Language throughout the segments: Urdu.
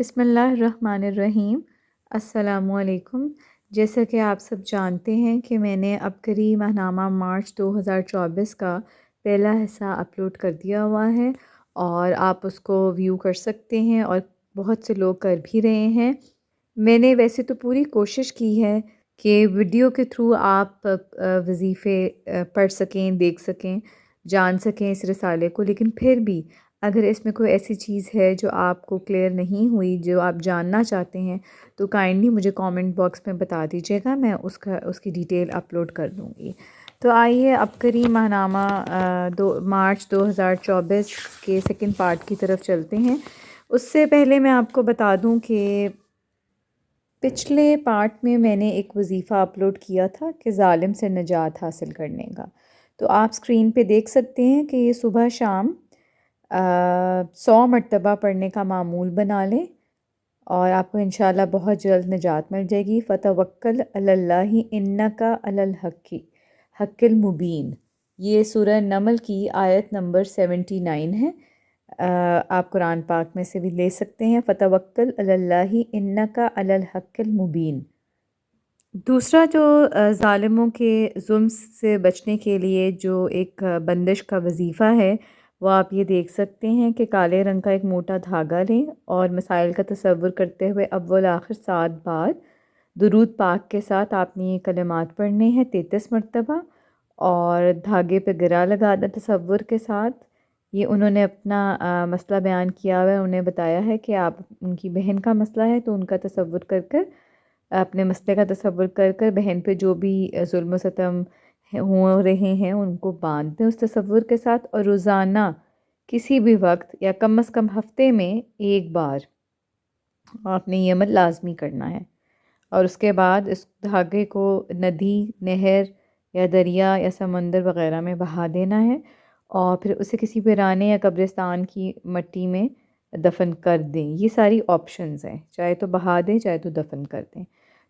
بسم اللہ الرحمن الرحیم۔ السلام علیکم۔ جیسا کہ آپ سب جانتے ہیں کہ میں نے عبقری ماہنامہ مارچ 2024 کا پہلا حصہ اپلوڈ کر دیا ہوا ہے اور آپ اس کو ویو کر سکتے ہیں اور بہت سے لوگ کر بھی رہے ہیں۔ میں نے ویسے تو پوری کوشش کی ہے کہ ویڈیو کے تھرو آپ وظیفے پڑھ سکیں، دیکھ سکیں، جان سکیں اس رسالے کو، لیکن پھر بھی اگر اس میں کوئی ایسی چیز ہے جو آپ کو کلیئر نہیں ہوئی، جو آپ جاننا چاہتے ہیں، تو کائنڈلی مجھے کامنٹ باکس میں بتا دیجیے گا، میں اس کی ڈیٹیل اپلوڈ کر دوں گی۔ تو آئیے عبقری ماہنامہ مارچ 2024 کے سیکنڈ پارٹ کی طرف چلتے ہیں۔ اس سے پہلے میں آپ کو بتا دوں کہ پچھلے پارٹ میں نے ایک وظیفہ اپلوڈ کیا تھا کہ ظالم سے نجات حاصل کرنے کا، تو آپ اسکرین پہ دیکھ سکتے ہیں کہ یہ صبح شام 100 مرتبہ پڑھنے کا معمول بنا لیں اور آپ کو انشاءاللہ بہت جلد نجات مل جائے گی۔ فتوکل علی اللہ انک علی الحق المبین، یہ سورہ نمل کی آیت نمبر 79 ہے۔ آپ قرآن پاک میں سے بھی لے سکتے ہیں، فتوکل علی اللہ انک علی الحق المبین۔ دوسرا جو ظالموں کے ظلم سے بچنے کے لیے جو ایک بندش کا وظیفہ ہے، وہ آپ یہ دیکھ سکتے ہیں کہ کالے رنگ کا ایک موٹا دھاگا لیں اور مسائل کا تصور کرتے ہوئے اول آخر 7 بار درود پاک کے ساتھ آپ نے یہ کلمات پڑھنے ہیں 33 مرتبہ، اور دھاگے پہ گرا لگا دیں تصور کے ساتھ۔ یہ انہوں نے اپنا مسئلہ بیان کیا ہوا ہے، انہیں بتایا ہے کہ آپ ان کی بہن کا مسئلہ ہے تو ان کا تصور کر کر، اپنے مسئلے کا تصور کر کر بہن پہ جو بھی ظلم و ستم ہو رہے ہیں ان کو باندھ دیں اس تصور کے ساتھ، اور روزانہ کسی بھی وقت یا کم از کم ہفتے میں ایک بار آپ نے یہ عمل لازمی کرنا ہے، اور اس کے بعد اس دھاگے کو ندی، نہر یا دریا یا سمندر وغیرہ میں بہا دینا ہے، اور پھر اسے کسی ویرانے یا قبرستان کی مٹی میں دفن کر دیں۔ یہ ساری آپشنز ہیں، چاہے تو بہا دیں چاہے تو دفن کر دیں،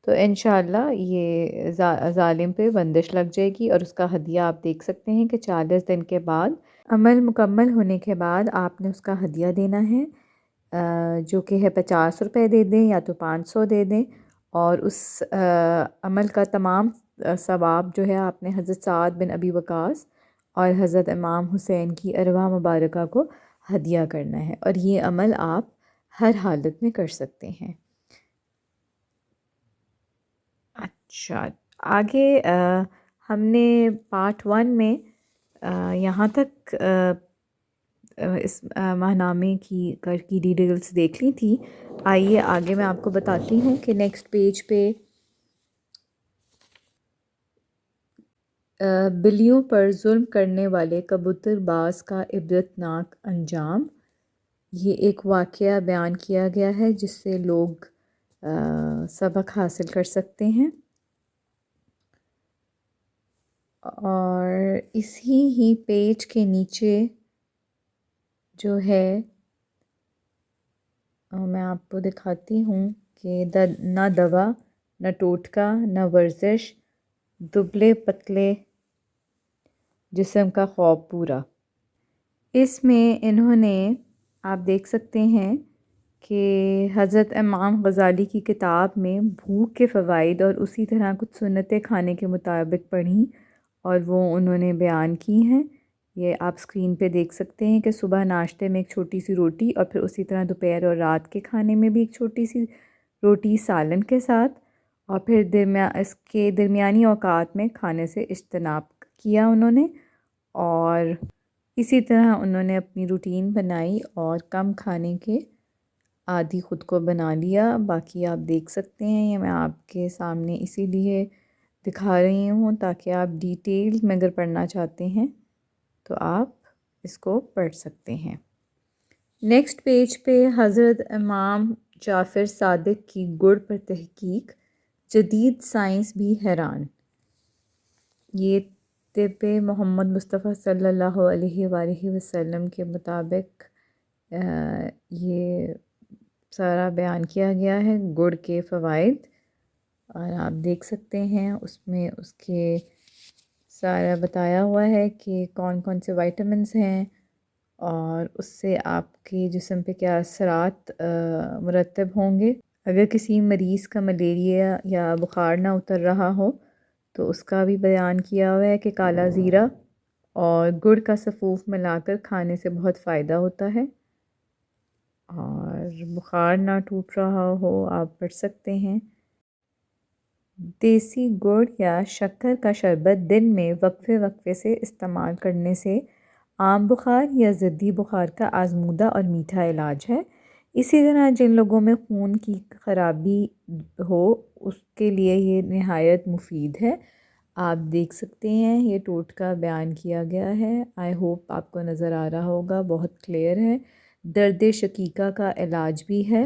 تو انشاءاللہ یہ ظالم پہ بندش لگ جائے گی۔ اور اس کا ہدیہ آپ دیکھ سکتے ہیں کہ 40 دن کے بعد، عمل مکمل ہونے کے بعد آپ نے اس کا ہدیہ دینا ہے، جو کہ ہے 50 روپے دے دیں یا تو 500 دے دیں، اور اس عمل کا تمام ثواب جو ہے آپ نے حضرت سعد بن ابی وقاص اور حضرت امام حسین کی ارواح مبارکہ کو ہدیہ کرنا ہے، اور یہ عمل آپ ہر حالت میں کر سکتے ہیں۔ اچھا، آگے ہم نے پارٹ 1 میں یہاں تک اس ماہنامے کی ڈیٹیلز دیکھ لی تھی۔ آئیے آگے میں آپ کو بتاتی ہوں کہ نیکسٹ پیج پہ بلیوں پر ظلم کرنے والے کبوتر باز کا عبرتناک انجام، یہ ایک واقعہ بیان کیا گیا ہے جس سے لوگ سبق حاصل کر سکتے ہیں، اور اسی ہی پیج کے نیچے جو ہے میں آپ کو دکھاتی ہوں کہ نہ دوا، نہ ٹوٹکا، نہ ورزش، دبلے پتلے جسم کا خواب پورا۔ اس میں انہوں نے، آپ دیکھ سکتے ہیں کہ حضرت امام غزالی کی کتاب میں بھوک کے فوائد اور اسی طرح کچھ سنتیں کھانے کے مطابق پڑھیں اور وہ انہوں نے بیان کی ہیں۔ یہ آپ اسکرین پہ دیکھ سکتے ہیں کہ صبح ناشتے میں ایک چھوٹی سی روٹی، اور پھر اسی طرح دوپہر اور رات کے کھانے میں بھی ایک چھوٹی سی روٹی سالن کے ساتھ، اور پھر اس کے درمیانی اوقات میں کھانے سے اجتناب کیا انہوں نے، اور اسی طرح انہوں نے اپنی روٹین بنائی اور کم کھانے کے عادی خود کو بنا لیا۔ باقی آپ دیکھ سکتے ہیں، یہ میں آپ کے سامنے اسی لیے دکھا رہی ہوں تاکہ آپ ڈیٹیل میں اگر پڑھنا چاہتے ہیں تو آپ اس کو پڑھ سکتے ہیں۔ نیکسٹ پیج پہ حضرت امام جعفر صادق کی گڑ پر تحقیق، جدید سائنس بھی حیران، یہ طب محمد مصطفیٰ صلی اللہ علیہ وآلہ وسلم کے مطابق یہ سارا بیان کیا گیا ہے گڑ کے فوائد، اور آپ دیکھ سکتے ہیں اس میں اس کے سارا بتایا ہوا ہے کہ کون کون سے وائٹامنس ہیں اور اس سے آپ کے جسم پہ کیا اثرات مرتب ہوں گے۔ اگر کسی مریض کا ملیریا یا بخار نہ اتر رہا ہو تو اس کا بھی بیان کیا ہوا ہے کہ کالا زیرہ اور گڑ کا سفوف ملا کر کھانے سے بہت فائدہ ہوتا ہے۔ اور بخار نہ ٹوٹ رہا ہو آپ پڑھ سکتے ہیں۔ دیسی گڑ یا شکر کا شربت دن میں وقفے وقفے سے استعمال کرنے سے عام بخار یا ضدی بخار کا آزمودہ اور میٹھا علاج ہے۔ اسی طرح جن لوگوں میں خون کی خرابی ہو اس کے لیے یہ نہایت مفید ہے۔ آپ دیکھ سکتے ہیں یہ ٹوٹکا بیان کیا گیا ہے۔ آئی ہوپ آپ کو نظر آ رہا ہوگا، بہت کلیئر ہے۔ درد شقیقہ کا علاج بھی ہے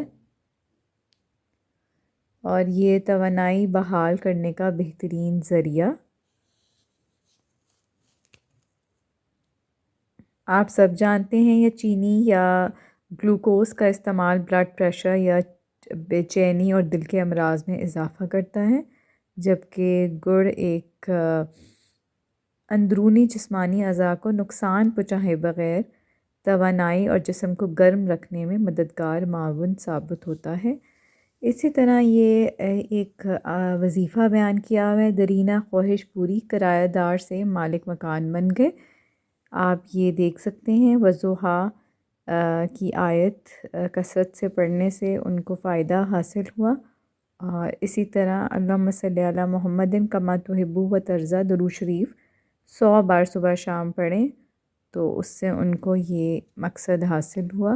اور یہ توانائی بحال کرنے کا بہترین ذریعہ۔ آپ سب جانتے ہیں یہ چینی یا گلوکوز کا استعمال بلڈ پریشر یا بے چینی اور دل کے امراض میں اضافہ کرتا ہے، جبکہ گڑ ایک اندرونی جسمانی اعضاء کو نقصان پہنچائے بغیر توانائی اور جسم کو گرم رکھنے میں مددگار معاون ثابت ہوتا ہے۔ اسی طرح یہ ایک وظیفہ بیان کیا ہوا ہے، درینہ خواہش پوری کرایہ دار سے مالک مکان بن گئے۔ آپ یہ دیکھ سکتے ہیں وضحیٰ کی آیت کثرت سے پڑھنے سے ان کو فائدہ حاصل ہوا۔ اور اسی طرح اللہم صلی علی محمد کما تحب و ترضیٰ درود شریف 100 بار صبح شام پڑھیں تو اس سے ان کو یہ مقصد حاصل ہوا۔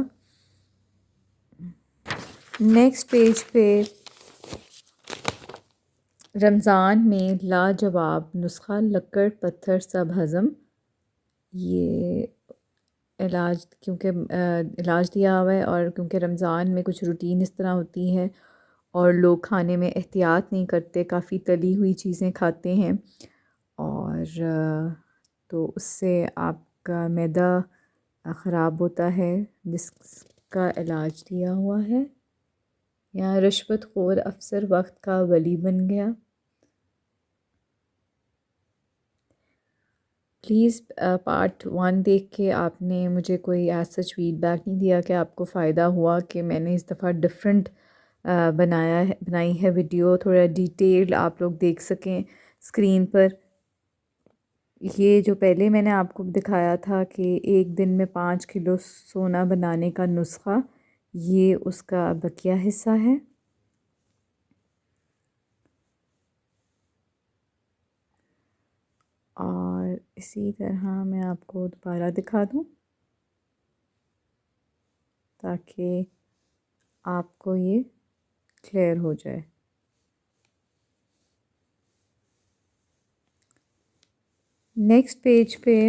نیکسٹ پیج پہ رمضان میں لاجواب نسخہ لکڑ پتھر سب ہضم، یہ علاج علاج دیا ہوا ہے۔ اور کیونکہ رمضان میں کچھ روٹین اس طرح ہوتی ہے اور لوگ کھانے میں احتیاط نہیں کرتے، کافی تلی ہوئی چیزیں کھاتے ہیں، اور تو اس سے آپ کا معدہ خراب ہوتا ہے، جس کا علاج دیا ہوا ہے۔ یہاں رشوت خور افسر وقت کا ولی بن گیا۔ پلیز پارٹ 1 دیکھ کے آپ نے مجھے کوئی ایز سچ فیڈ بیک نہیں دیا کہ آپ کو فائدہ ہوا کہ میں نے اس دفعہ ڈفرینٹ بنائی ہے ویڈیو، تھوڑا ڈیٹیلڈ آپ لوگ دیکھ سکیں اسکرین پر۔ یہ جو پہلے میں نے آپ کو دکھایا تھا کہ ایک دن میں 5 کلو سونا بنانے کا نسخہ، یہ اس کا بقیہ حصہ ہے۔ اور اسی طرح میں آپ کو دوبارہ دکھا دوں تاکہ آپ کو یہ کلیئر ہو جائے۔ نیکسٹ پیج پہ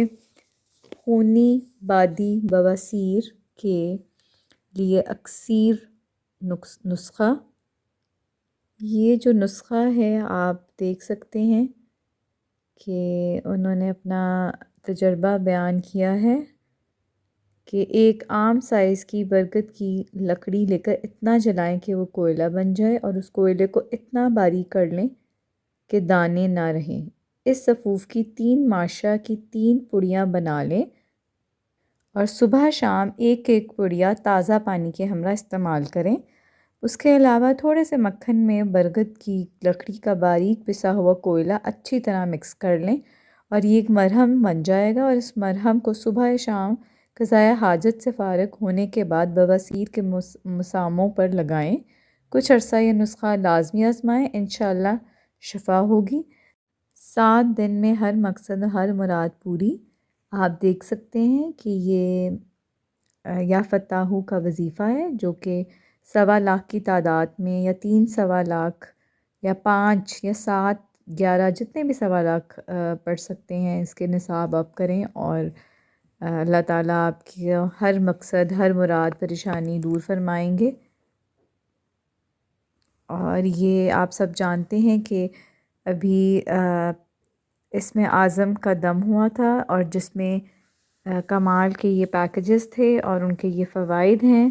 خونی بادی بواسیر کے لیے اکسیر نسخہ، یہ جو نسخہ ہے آپ دیکھ سکتے ہیں کہ انہوں نے اپنا تجربہ بیان کیا ہے کہ ایک عام سائز کی برگد کی لکڑی لے کر اتنا جلائیں کہ وہ کوئلہ بن جائے اور اس کوئلے کو اتنا باریک کر لیں کہ دانے نہ رہیں۔ اس سفوف کی 3 ماشا کی 3 پڑیاں بنا لیں اور صبح شام ایک پڑیا تازہ پانی کے ہمراہ استعمال کریں۔ اس کے علاوہ تھوڑے سے مکھن میں برگد کی لکڑی کا باریک پسا ہوا کوئلہ اچھی طرح مکس کر لیں اور یہ ایک مرہم بن جائے گا، اور اس مرہم کو صبح شام قضائے حاجت سے فارغ ہونے کے بعد بواسیر کے مساموں پر لگائیں۔ کچھ عرصہ یہ نسخہ لازمی آزمائیں، انشاءاللہ شفا ہوگی۔ 7 دن میں ہر مقصد ہر مراد پوری۔ آپ دیکھ سکتے ہیں کہ یہ یا فتاحو کا وظیفہ ہے جو کہ 1.25 لاکھ کی تعداد میں، یا 3 لاکھ یا 5 یا 7 11 جتنے بھی 1.25 لاکھ پڑھ سکتے ہیں، اس کے نصاب آپ کریں اور اللہ تعالیٰ آپ کی ہر مقصد ہر مراد پریشانی دور فرمائیں گے۔ اور یہ آپ سب جانتے ہیں کہ ابھی اس میں اعظم کا دم ہوا تھا اور جس میں کمال کے یہ پیکیجز تھے اور ان کے یہ فوائد ہیں،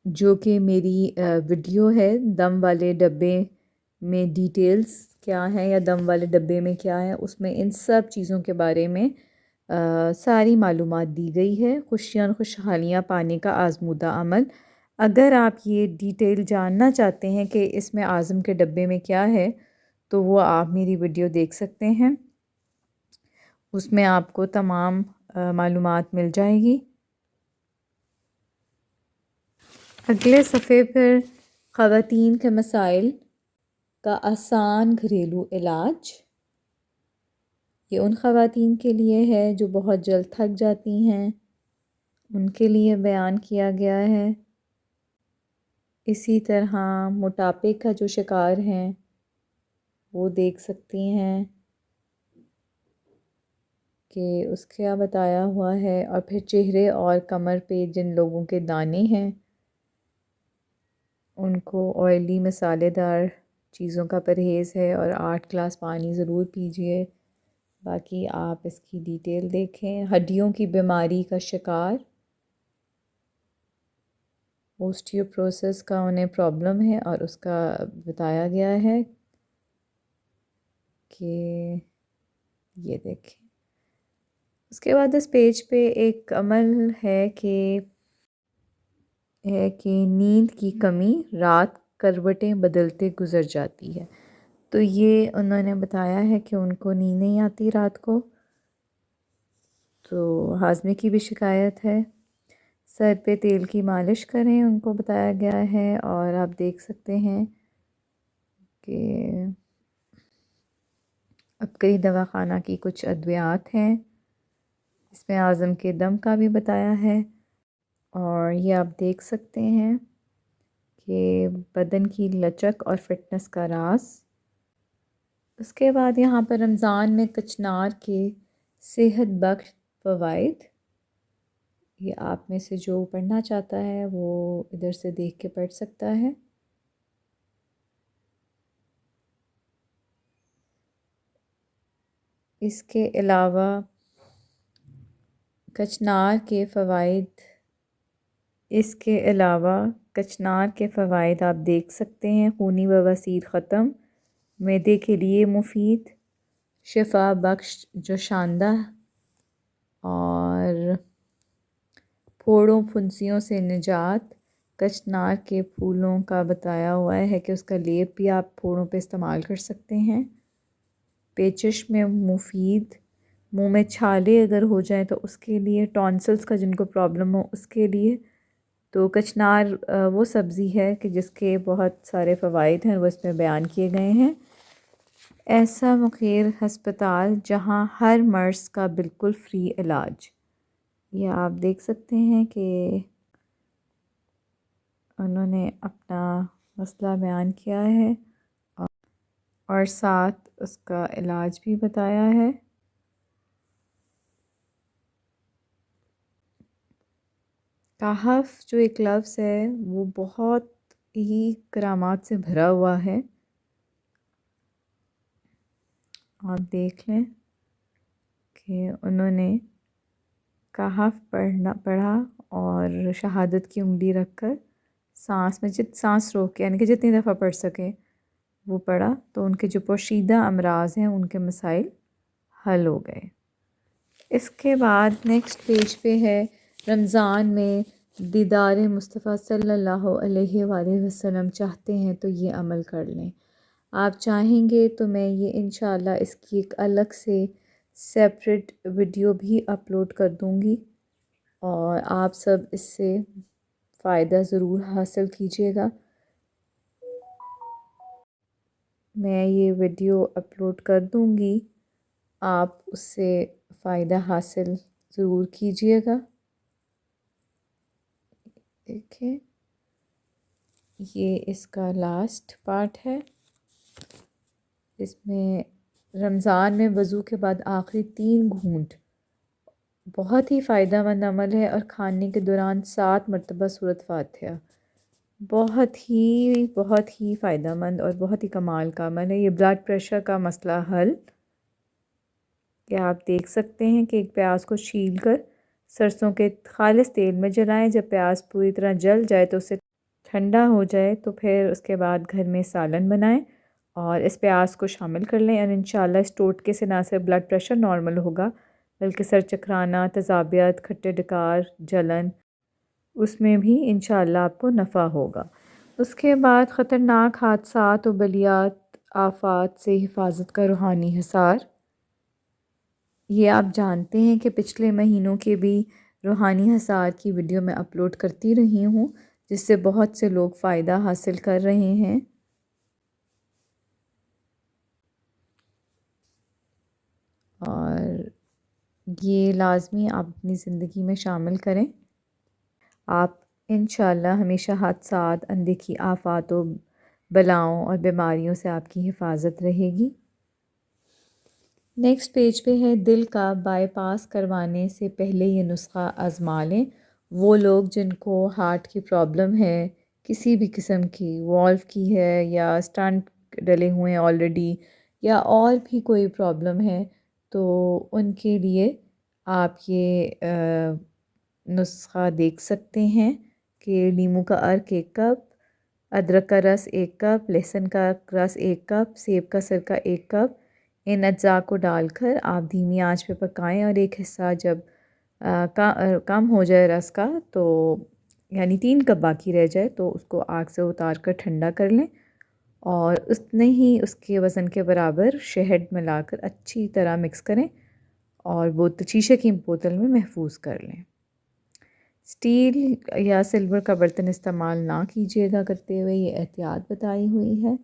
جو کہ میری ویڈیو ہے دم والے ڈبے میں ڈیٹیلز کیا ہیں یا دم والے ڈبے میں کیا ہے، اس میں ان سب چیزوں کے بارے میں ساری معلومات دی گئی ہے۔ خوشیاں اور خوشحالیاں پانے کا آزمودہ عمل۔ اگر آپ یہ ڈیٹیل جاننا چاہتے ہیں کہ اس میں اعظم کے ڈبے میں کیا ہے تو وہ آپ میری ویڈیو دیکھ سکتے ہیں، اس میں آپ کو تمام معلومات مل جائے گی۔ اگلے صفحے پر خواتین کے مسائل کا آسان گھریلو علاج۔ یہ ان خواتین کے لیے ہے جو بہت جلد تھک جاتی ہیں، ان کے لیے بیان کیا گیا ہے۔ اسی طرح موٹاپے کا جو شکار ہیں وہ دیکھ سکتی ہیں کہ اس کیا بتایا ہوا ہے، اور پھر چہرے اور کمر پہ جن لوگوں کے دانے ہیں ان کو آئلی مسالے دار چیزوں کا پرہیز ہے، اور 8 گلاس پانی ضرور پیجیے۔ باقی آپ اس کی ڈیٹیل دیکھیں۔ ہڈیوں کی بیماری کا شکار، اوسٹیوپروسس کا انہیں پرابلم ہے، اور اس کا بتایا گیا ہے کہ یہ دیکھیں۔ اس کے بعد اس پیج پہ ایک عمل ہے کہ نیند کی کمی رات کروٹیں بدلتے گزر جاتی ہے۔ تو یہ انہوں نے بتایا ہے کہ ان کو نیند نہیں آتی رات کو، تو ہاضمے کی بھی شکایت ہے۔ سر پہ تیل کی مالش کریں، ان کو بتایا گیا ہے۔ اور آپ دیکھ سکتے ہیں کہ عبقری دواخانہ کی کچھ ادویات ہیں، اس میں اعظم کے دم کا بھی بتایا ہے۔ اور یہ آپ دیکھ سکتے ہیں کہ بدن کی لچک اور فٹنس کا راز۔ اس کے بعد یہاں پر رمضان میں کچنار کے صحت بخش فوائد، یہ آپ میں سے جو پڑھنا چاہتا ہے وہ ادھر سے دیکھ کے پڑھ سکتا ہے۔ اس کے علاوہ کچنار کے فوائد آپ دیکھ سکتے ہیں۔ خونی بواسیر ختم، معدے کے لیے مفید، شفا بخش جوشاندہ، اور پھوڑوں پھنسیوں سے نجات۔ کچنار کے پھولوں کا بتایا ہوا ہے کہ اس کا لیپ بھی آپ پھوڑوں پہ استعمال کر سکتے ہیں۔ پیچش میں مفید، منہ میں چھالے اگر ہو جائیں تو اس کے لیے، ٹونسلز کا جن کو پرابلم ہو اس کے لیے، تو کچنار وہ سبزی ہے کہ جس کے بہت سارے فوائد ہیں، وہ اس میں بیان کیے گئے ہیں۔ ایسا مخیر ہسپتال جہاں ہر مرض کا بالکل فری علاج، یہ آپ دیکھ سکتے ہیں کہ انہوں نے اپنا مسئلہ بیان کیا ہے اور ساتھ اس کا علاج بھی بتایا ہے۔ کہف جو ایک لفظ ہے وہ بہت ہی کرامات سے بھرا ہوا ہے، آپ دیکھ لیں کہ انہوں نے کہف پڑھا اور شہادت کی انگلی رکھ کر سانس روک کے، یعنی کہ جتنی دفعہ پڑھ سکے وہ پڑھا، تو ان کے جو پوشیدہ امراض ہیں ان کے مسائل حل ہو گئے۔ اس کے بعد نیکسٹ پیج پہ ہے رمضان میں دیدار مصطفیٰ صلی اللہ علیہ وآلہ وسلم چاہتے ہیں تو یہ عمل کر لیں۔ آپ چاہیں گے تو میں یہ انشاءاللہ اس کی ایک الگ سے سیپریٹ ویڈیو بھی اپلوڈ کر دوں گی، اور آپ سب اس سے فائدہ ضرور حاصل کیجیے گا۔ میں یہ ویڈیو اپلوڈ کر دوں گی، آپ اس سے فائدہ حاصل ضرور کیجیے گا۔ دیکھیں یہ اس کا لاسٹ پارٹ ہے، اس میں رمضان میں وضو کے بعد آخری 3 گھونٹ بہت ہی فائدہ مند عمل ہے، اور کھانے کے دوران 7 مرتبہ سورۃ فاتحہ، بہت ہی فائدہ مند اور بہت ہی کمال کا عمل ہے۔ یہ بلڈ پریشر کا مسئلہ حل، کہ آپ دیکھ سکتے ہیں کہ ایک پیاز کو چھیل کر سرسوں کے خالص تیل میں جلائیں، جب پیاز پوری طرح جل جائے تو اسے ٹھنڈا ہو جائے تو پھر اس کے بعد گھر میں سالن بنائیں اور اس پیاز کو شامل کر لیں، اور انشاءاللہ اس ٹوٹکے سے نہ صرف بلڈ پریشر نارمل ہوگا بلکہ سر چکرانا، تذابیت، کھٹے ڈکار، جلن، اس میں بھی انشاءاللہ آپ کو نفع ہوگا۔ اس کے بعد خطرناک حادثات و بلیات آفات سے حفاظت کا روحانی حصار۔ یہ آپ جانتے ہیں کہ پچھلے مہینوں کے بھی روحانی حصار کی ویڈیو میں اپلوڈ کرتی رہی ہوں، جس سے بہت سے لوگ فائدہ حاصل کر رہے ہیں۔ اور یہ لازمی آپ اپنی زندگی میں شامل کریں۔ آپ انشاءاللہ ہمیشہ حادثات، اندیکھی آفات و بلاؤں اور بیماریوں سے آپ کی حفاظت رہے گی۔ نیکسٹ پیج پہ ہے دل کا بائی پاس کروانے سے پہلے یہ نسخہ آزما لیں۔ وہ لوگ جن کو ہارٹ کی پرابلم ہے، کسی بھی قسم کی، والو کی ہے یا اسٹنٹ ڈلے ہوئے ہیں آلریڈی، یا اور بھی کوئی پرابلم ہے، تو ان کے لیے آپ یہ نسخہ دیکھ سکتے ہیں کہ لیموں کا عرق 1 کپ، ادرک کا رس 1 کپ، لہسن کا رس 1 کپ، سیب کا سرکہ 1 کپ، ان اجزاء کو ڈال کر آپ دھیمی آنچ پہ پکائیں، اور ایک حصہ جب کم ہو جائے رس کا، تو یعنی 3 کپ باقی رہ جائے تو اس کو آگ سے اتار کر ٹھنڈا کر لیں، اور اتنے ہی اس کے وزن کے برابر شہد ملا کر اچھی طرح مکس کریں اور شیشے کی بوتل میں محفوظ کر لیں۔ اسٹیل یا سلور کا برتن استعمال نہ کیجیے گا کرتے ہوئے، یہ احتیاط بتائی ہوئی ہے۔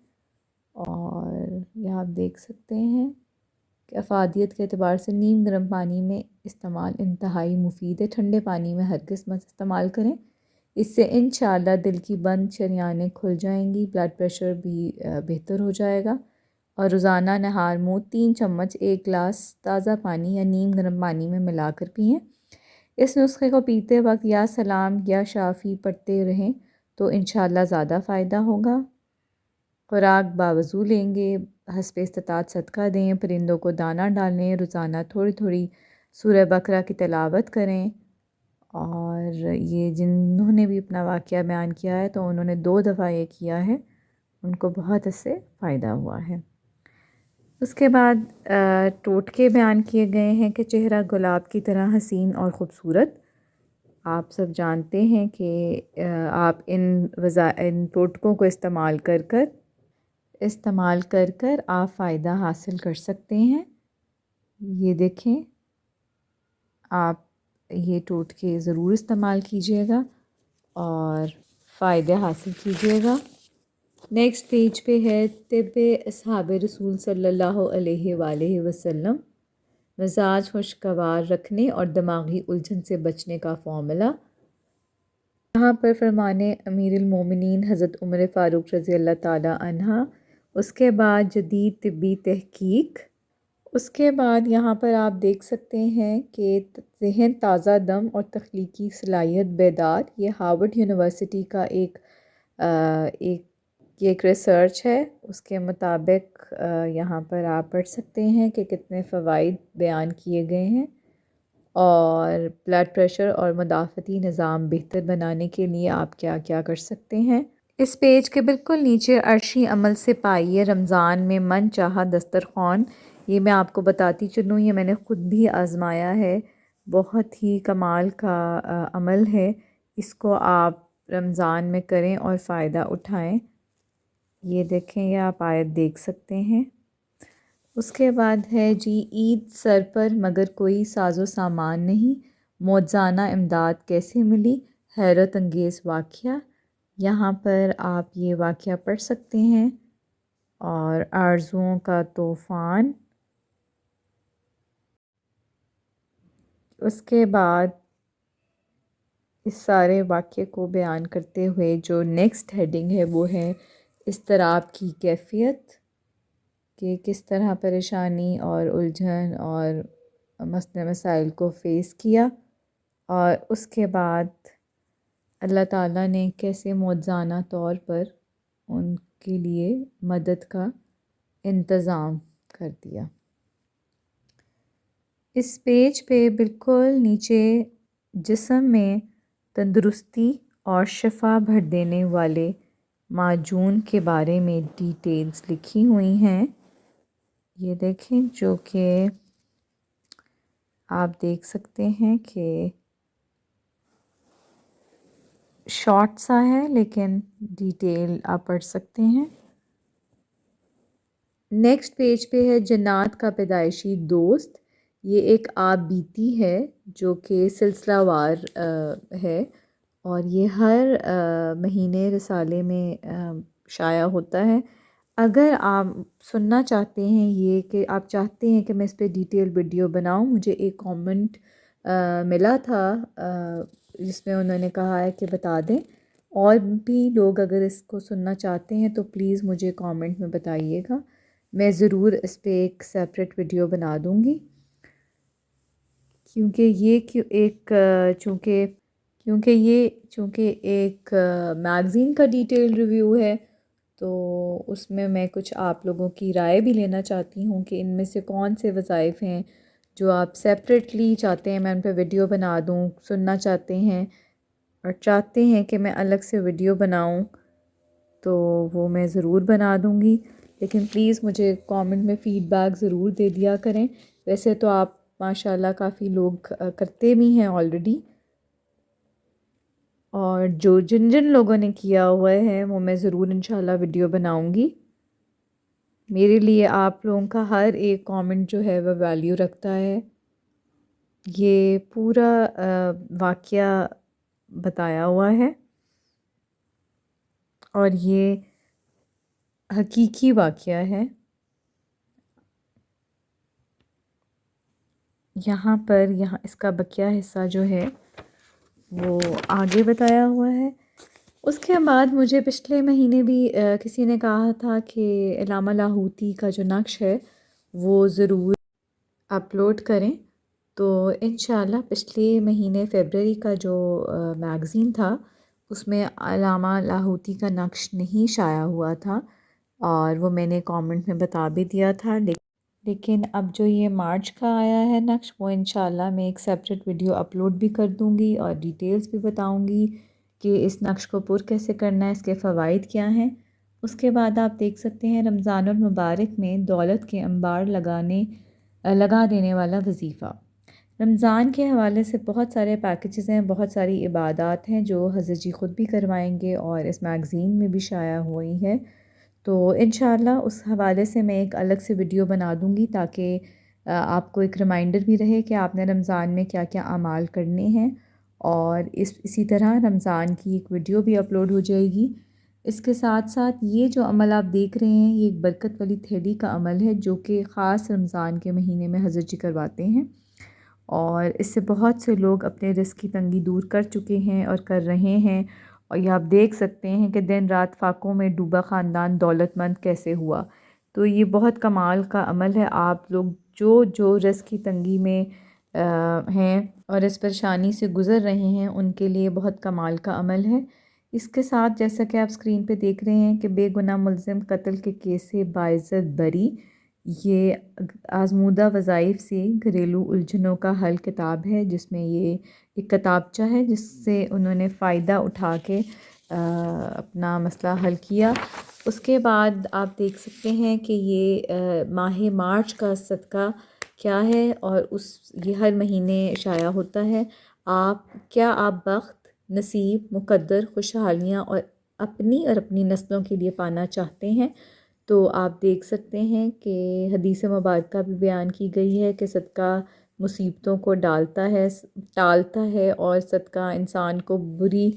اور یہ آپ دیکھ سکتے ہیں کہ افادیت کے اعتبار سے نیم گرم پانی میں استعمال انتہائی مفید ہے، ٹھنڈے پانی میں ہرگز مت استعمال کریں۔ اس سے انشاءاللہ دل کی بند شریانیں کھل جائیں گی، بلڈ پریشر بھی بہتر ہو جائے گا۔ اور روزانہ نہار منہ 3 چمچ 1 گلاس تازہ پانی یا نیم گرم پانی میں ملا کر پئیں۔ اس نسخے کو پیتے وقت یا سلام یا شافی پڑھتے رہیں تو انشاءاللہ زیادہ فائدہ ہوگا۔ خوراک باوضو لیں گے، حسب استطاعت صدقہ دیں، پرندوں کو دانہ ڈالیں، روزانہ تھوڑی تھوڑی سورہ بقرہ کی تلاوت کریں۔ اور یہ جنہوں نے بھی اپنا واقعہ بیان کیا ہے تو انہوں نے 2 دفعہ یہ کیا ہے، ان کو بہت اس سے فائدہ ہوا ہے۔ اس کے بعد ٹوٹکے بیان کیے گئے ہیں کہ چہرہ گلاب کی طرح حسین اور خوبصورت۔ آپ سب جانتے ہیں کہ آپ ان ٹوٹکوں کو استعمال کر آپ فائدہ حاصل کر سکتے ہیں۔ یہ دیکھیں، آپ یہ ٹوٹکے ضرور استعمال کیجیے گا اور فائدہ حاصل کیجیے گا۔ نیکسٹ پیج پہ ہے طب اصحاب رسول صلی اللہ علیہ وآلہ وسلم، مزاج خوشگوار رکھنے اور دماغی الجھن سے بچنے کا فارمولا۔ یہاں پر فرمان امیر المومنین حضرت عمر فاروق رضی اللہ تعالیٰ عنہ، اس کے بعد جدید طبی تحقیق، اس کے بعد یہاں پر آپ دیکھ سکتے ہیں کہ ذہن تازہ دم اور تخلیقی صلاحیت بیدار۔ یہ ہارورڈ یونیورسٹی کا ایک ریسرچ ہے، اس کے مطابق یہاں پر آپ پڑھ سکتے ہیں کہ کتنے فوائد بیان کیے گئے ہیں، اور بلڈ پریشر اور مدافعتی نظام بہتر بنانے کے لیے آپ کیا کیا کر سکتے ہیں۔ اس پیج کے بالکل نیچے عرشی عمل سے پائیے رمضان میں من چاہا دسترخوان۔ یہ میں آپ کو بتاتی چلوں، یہ میں نے خود بھی آزمایا ہے، بہت ہی کمال کا عمل ہے۔ اس کو آپ رمضان میں کریں اور فائدہ اٹھائیں۔ یہ دیکھیں، یہ آپ آیت دیکھ سکتے ہیں۔ اس کے بعد ہے جی عید سر پر مگر کوئی ساز و سامان نہیں، موجزانہ امداد کیسے ملی، حیرت انگیز واقعہ۔ یہاں پر آپ یہ واقعہ پڑھ سکتے ہیں۔ اور آرزوؤں کا طوفان۔ اس کے بعد اس سارے واقعے کو بیان کرتے ہوئے جو نیکسٹ ہیڈنگ ہے وہ ہے اضطراب کی کیفیت، کہ کس طرح پریشانی اور الجھن اور مسئلہ مسائل کو فیس کیا، اور اس کے بعد اللہ تعالیٰ نے کیسے معجزانہ طور پر ان کے لیے مدد کا انتظام کر دیا۔ اس پیج پہ بالکل نیچے جسم میں تندرستی اور شفا بھر دینے والے معجون کے بارے میں ڈیٹیلز لکھی ہوئی ہیں۔ یہ دیکھیں، جو کہ آپ دیکھ سکتے ہیں کہ شارٹ سا ہے لیکن ڈیٹیل آپ پڑھ سکتے ہیں۔ نیکسٹ پیج پہ ہے جنات کا پیدائشی دوست۔ یہ ایک آپ بیتی ہے جو کہ سلسلہ وار ہے، اور یہ ہر مہینے رسالے میں شائع ہوتا ہے۔ اگر آپ سننا چاہتے ہیں یہ کہ آپ چاہتے ہیں کہ میں اس پہ ڈیٹیل ویڈیو بناؤں، مجھے ایک کامنٹ ملا تھا جس میں انہوں نے کہا ہے کہ بتا دیں، اور بھی لوگ اگر اس کو سننا چاہتے ہیں تو پلیز مجھے کامنٹ میں بتائیے گا، میں ضرور اس پہ ایک سیپریٹ ویڈیو بنا دوں گی، کیونکہ یہ چونکہ ایک میگزین کا ڈیٹیل ریویو ہے، تو اس میں کچھ آپ لوگوں کی رائے بھی لینا چاہتی ہوں کہ ان میں سے کون سے وظائف ہیں جو آپ سیپریٹلی چاہتے ہیں میں ان پہ ویڈیو بنا دوں، سننا چاہتے ہیں اور چاہتے ہیں کہ میں الگ سے ویڈیو بناؤں، تو وہ میں ضرور بنا دوں گی، لیکن پلیز مجھے کامنٹ میں فیڈ بیک ضرور دے دیا کریں۔ ویسے تو آپ ماشاءاللہ کافی لوگ کرتے بھی ہیں آلریڈی، اور جن لوگوں نے کیا ہوا ہے وہ میں ضرور انشاءاللہ ویڈیو بناؤں گی۔ میرے لیے آپ لوگوں کا ہر ایک کامنٹ جو ہے وہ ویلیو رکھتا ہے۔ یہ پورا واقعہ بتایا ہوا ہے اور یہ حقیقی واقعہ ہے۔ یہاں اس کا بقیہ حصہ جو ہے وہ آگے بتایا ہوا ہے۔ اس کے بعد مجھے پچھلے مہینے بھی کسی نے کہا تھا کہ علامہ لاہوتی کا جو نقش ہے وہ ضرور اپلوڈ کریں، تو انشاءاللہ پچھلے مہینے فیبرری کا جو میگزین تھا اس میں علامہ لاہوتی کا نقش نہیں شائع ہوا تھا، اور وہ میں نے کامنٹ میں بتا بھی دیا تھا، لیکن اب جو یہ مارچ کا آیا ہے نقش، وہ انشاءاللہ میں ایک سیپریٹ ویڈیو اپلوڈ بھی کر دوں گی اور ڈیٹیلز بھی بتاؤں گی کہ اس نقش کو پر کیسے کرنا ہے، اس کے فوائد کیا ہیں۔ اس کے بعد آپ دیکھ سکتے ہیں رمضان المبارک میں دولت کے انبار لگا دینے والا وظیفہ۔ رمضان کے حوالے سے بہت سارے پیکیجز ہیں، بہت ساری عبادات ہیں جو حضرت جی خود بھی کروائیں گے اور اس میگزین میں بھی شائع ہوئی ہے، تو انشاءاللہ اس حوالے سے میں ایک الگ سے ویڈیو بنا دوں گی تاکہ آپ کو ایک ریمائنڈر بھی رہے کہ آپ نے رمضان میں کیا کیا اعمال کرنے ہیں، اور اسی طرح رمضان کی ایک ویڈیو بھی اپلوڈ ہو جائے گی۔ اس کے ساتھ ساتھ یہ جو عمل آپ دیکھ رہے ہیں یہ ایک برکت والی تھیلی کا عمل ہے جو کہ خاص رمضان کے مہینے میں حضرت جی کرواتے ہیں، اور اس سے بہت سے لوگ اپنے رزق کی تنگی دور کر چکے ہیں اور کر رہے ہیں، اور یہ آپ دیکھ سکتے ہیں کہ دن رات فاقوں میں ڈوبا خاندان دولت مند کیسے ہوا، تو یہ بہت کمال کا عمل ہے۔ آپ لوگ جو رزق کی تنگی میں ہیں اور اس پریشانی سے گزر رہے ہیں ان کے لیے بہت کمال کا عمل ہے۔ اس کے ساتھ جیسا کہ آپ اسکرین پہ دیکھ رہے ہیں کہ بے گناہ ملزم قتل کے کیس سے باعزت بری، یہ آزمودہ وظائف سے گھریلو الجھنوں کا حل کتاب ہے، جس میں یہ ایک کتابچہ ہے جس سے انہوں نے فائدہ اٹھا کے اپنا مسئلہ حل کیا۔ اس کے بعد آپ دیکھ سکتے ہیں کہ یہ ماہ مارچ کا صدقہ کیا ہے، اور یہ ہر مہینے شائع ہوتا ہے۔ آپ بخت، نصیب، مقدر، خوشحالیاں اور اپنی نسلوں کے لیے پانا چاہتے ہیں، تو آپ دیکھ سکتے ہیں کہ حدیث مبارکہ بھی بیان کی گئی ہے کہ صدقہ مصیبتوں کو ٹالتا ہے اور صدقہ انسان کو بری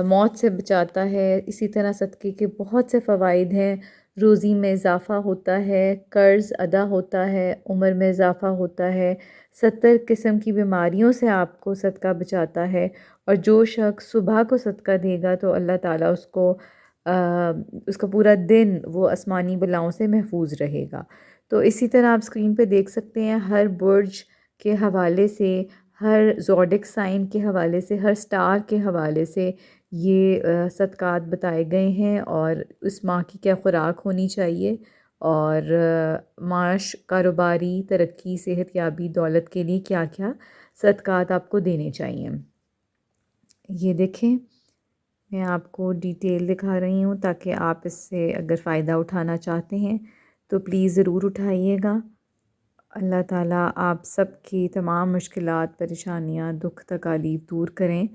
موت سے بچاتا ہے۔ اسی طرح صدقے کے بہت سے فوائد ہیں، روزی میں اضافہ ہوتا ہے، قرض ادا ہوتا ہے، عمر میں اضافہ ہوتا ہے، 70 قسم کی بیماریوں سے آپ کو صدقہ بچاتا ہے، اور جو شخص صبح کو صدقہ دے گا تو اللہ تعالیٰ اس کا پورا دن وہ آسمانی بلاؤں سے محفوظ رہے گا۔ تو اسی طرح آپ اسکرین پہ دیکھ سکتے ہیں ہر برج کے حوالے سے، ہر زوڈک سائن کے حوالے سے، ہر سٹار کے حوالے سے یہ صدقات بتائے گئے ہیں، اور اس ماہ کی کیا خوراک ہونی چاہیے، اور معاش، کاروباری ترقی، صحت یابی، دولت کے لیے کیا کیا صدقات آپ کو دینے چاہیے۔ یہ دیکھیں میں آپ کو ڈیٹیل دکھا رہی ہوں تاکہ آپ اس سے اگر فائدہ اٹھانا چاہتے ہیں تو پلیز ضرور اٹھائیے گا۔ اللہ تعالیٰ آپ سب کی تمام مشکلات، پریشانیاں، دکھ تکالیف دور کریں۔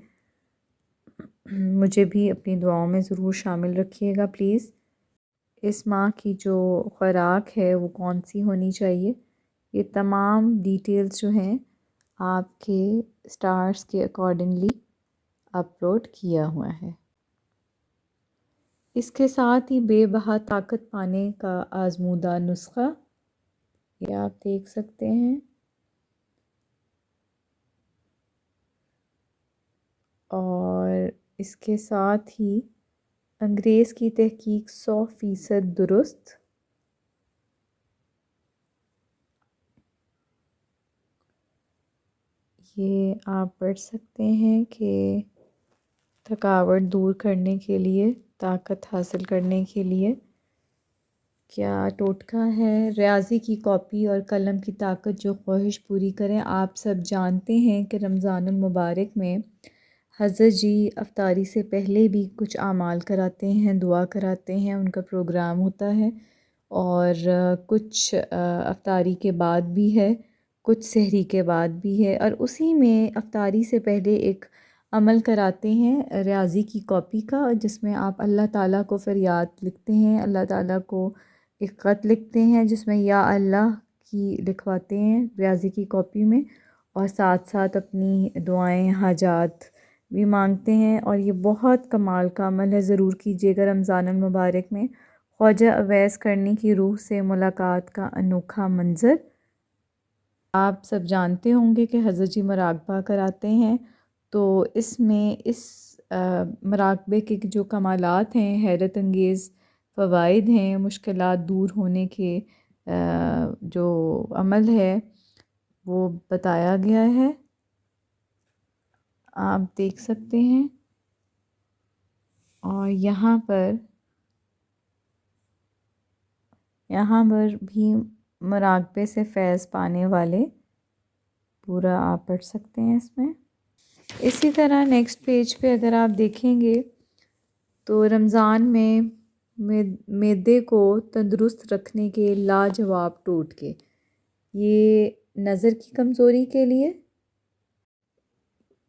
مجھے بھی اپنی دعاؤں میں ضرور شامل رکھیے گا پلیز۔ اس ماہ کی جو خوراک ہے وہ کون سی ہونی چاہیے، یہ تمام ڈیٹیلز جو ہیں آپ کے سٹارز کے اکارڈنگلی اپلوڈ کیا ہوا ہے۔ اس کے ساتھ ہی بے بہا طاقت پانے کا آزمودہ نسخہ، یہ آپ دیکھ سکتے ہیں، اور اس کے ساتھ ہی انگریز کی تحقیق 100% درست، یہ آپ پڑھ سکتے ہیں کہ تھکاوٹ دور کرنے کے لیے، طاقت حاصل کرنے کے لیے کیا ٹوٹکا ہے۔ ریاضی کی کاپی اور قلم کی طاقت جو خواہش پوری کریں۔ آپ سب جانتے ہیں کہ رمضان المبارک میں حضرت جی افطاری سے پہلے بھی کچھ اعمال کراتے ہیں، دعا کراتے ہیں، ان کا پروگرام ہوتا ہے، اور کچھ افطاری کے بعد بھی ہے، کچھ سحری کے بعد بھی ہے، اور اسی میں افطاری سے پہلے ایک عمل کراتے ہیں ریاضی کی کاپی کا، جس میں آپ اللہ تعالیٰ کو فریاد لکھتے ہیں، اللہ تعالیٰ کو ایک خط لکھتے ہیں جس میں یا اللہ کی لکھواتے ہیں ریاضی کی کاپی میں، اور ساتھ ساتھ اپنی دعائیں، حاجات بھی مانگتے ہیں، اور یہ بہت کمال کا عمل ہے، ضرور کیجیے گا رمضان المبارک میں۔ خواجہ اویس کرنی کی روح سے ملاقات کا انوکھا منظر۔ آپ سب جانتے ہوں گے کہ حضرت جی مراقبہ کراتے ہیں، تو اس میں اس مراقبے کے جو کمالات ہیں، حیرت انگیز فوائد ہیں، مشکلات دور ہونے کے جو عمل ہے وہ بتایا گیا ہے، آپ دیکھ سکتے ہیں۔ اور یہاں پر بھی مراقبے سے فیض پانے والے پورا آپ پڑھ سکتے ہیں اس میں۔ اسی طرح نیکسٹ پیج پہ اگر آپ دیکھیں گے تو رمضان میں معدے کو تندرست رکھنے کے لاجواب ٹوٹکے، یہ نظر کی کمزوری کے لیے،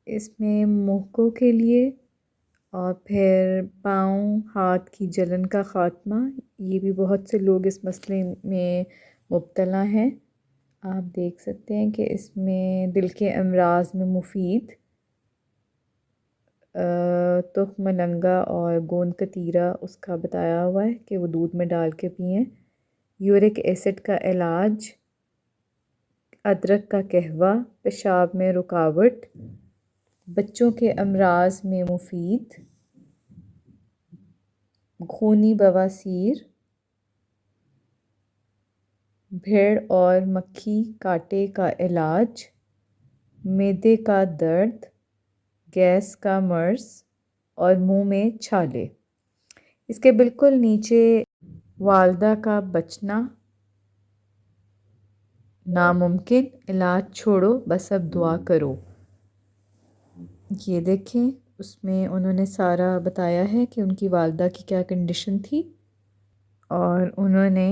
اس میں موقعوں کے لیے، اور پھر پاؤں ہاتھ کی جلن کا خاتمہ، یہ بھی بہت سے لوگ اس مسئلے میں مبتلا ہیں، آپ دیکھ سکتے ہیں کہ اس میں دل کے امراض میں مفید تخم لنگا اور گوند کتیرا اس کا بتایا ہوا ہے کہ وہ دودھ میں ڈال کے پئیں۔ یورک ایسڈ کا علاج، ادرک کا قہوہ، پیشاب میں رکاوٹ، بچوں کے امراض میں مفید، خونی بواسیر، بھیڑ اور مکھی کاٹے کا علاج، معدے کا درد، گیس کا مرض اور منہ میں چھالے۔ اس کے بالکل نیچے والدہ کا بچنا ناممکن، علاج چھوڑو بس اب دعا کرو۔ یہ دیکھیں، اس میں انہوں نے سارا بتایا ہے کہ ان کی والدہ کی کیا کنڈیشن تھی، اور انہوں نے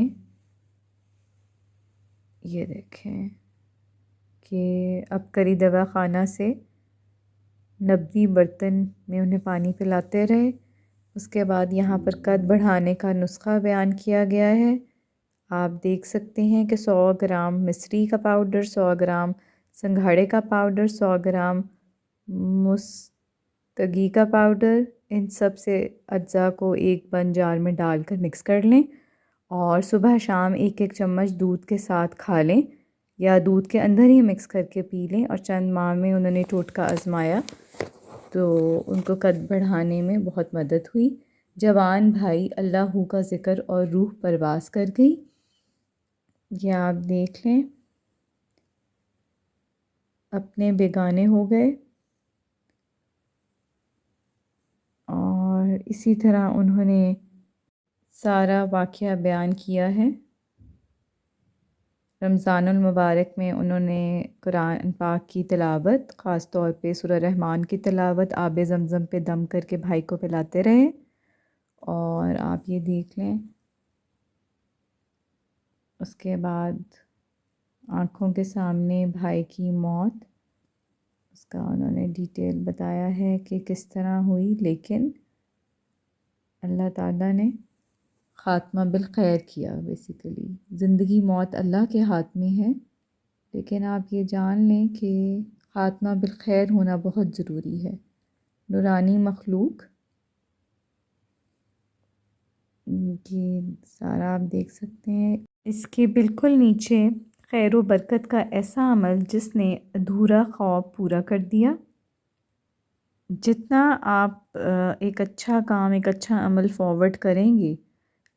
یہ دیکھیں کہ عبقری دوا خانہ سے 90 برتن میں انہیں پانی پلاتے رہے۔ اس کے بعد یہاں پر قد بڑھانے کا نسخہ بیان کیا گیا ہے، آپ دیکھ سکتے ہیں کہ 100 گرام مصری کا پاؤڈر، 100 گرام سنگھاڑے کا پاؤڈر، 100 گرام مستگی کا پاؤڈر، ان سب سے اجزاء کو ایک بند جار میں ڈال کر مکس کر لیں، اور صبح شام ایک ایک چمچ دودھ کے ساتھ کھا لیں، یا دودھ کے اندر ہی مکس کر کے پی لیں، اور چند ماہ میں انہوں نے ٹوٹکا آزمایا تو ان کو قد بڑھانے میں بہت مدد ہوئی۔ جوان بھائی اللہ ہو کا ذکر اور روح پرواز کر گئی، یہ آپ دیکھ لیں، اپنے بیگانے ہو گئے۔ اور اسی طرح انہوں نے سارا واقعہ بیان کیا ہے۔ رمضان المبارک میں انہوں نے قرآن پاک کی تلاوت، خاص طور پہ سورہ رحمان کی تلاوت، آب زمزم پہ دم کر کے بھائی کو پلاتے رہے، اور آپ یہ دیکھ لیں۔ اس کے بعد آنکھوں کے سامنے بھائی کی موت، اس کا انہوں نے ڈیٹیل بتایا ہے کہ کس طرح ہوئی، لیکن اللہ تعالیٰ نے خاتمہ بالخیر کیا۔ بیسیکلی زندگی موت اللہ کے ہاتھ میں ہے، لیکن آپ یہ جان لیں کہ خاتمہ بالخیر ہونا بہت ضروری ہے۔ نورانی مخلوق، یہ سارا آپ دیکھ سکتے ہیں۔ اس کے بالکل نیچے خیر و برکت کا ایسا عمل جس نے ادھورا خواب پورا کر دیا۔ جتنا آپ ایک اچھا کام، ایک اچھا عمل فارورڈ کریں گے،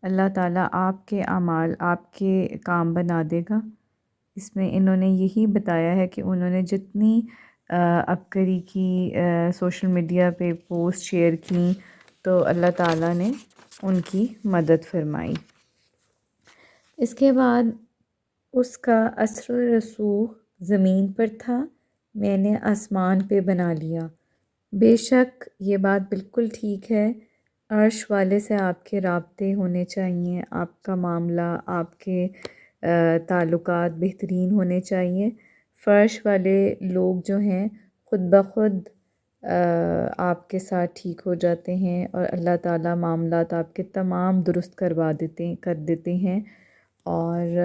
اللہ تعالیٰ آپ کے اعمال، آپ کے کام بنا دے گا۔ اس میں انہوں نے یہی بتایا ہے کہ انہوں نے جتنی عبقری کی سوشل میڈیا پہ پوسٹ شیئر کیں تو اللہ تعالیٰ نے ان کی مدد فرمائی۔ اس کے بعد اس کا اثر و رسوخ زمین پر تھا، میں نے آسمان پہ بنا لیا۔ بے شک یہ بات بالکل ٹھیک ہے، عرش والے سے آپ کے رابطے ہونے چاہیے، آپ کا معاملہ، آپ کے تعلقات بہترین ہونے چاہیے۔ فرش والے لوگ جو ہیں خود بخود آپ کے ساتھ ٹھیک ہو جاتے ہیں، اور اللہ تعالیٰ معاملات آپ کے تمام درست کر دیتے ہیں، اور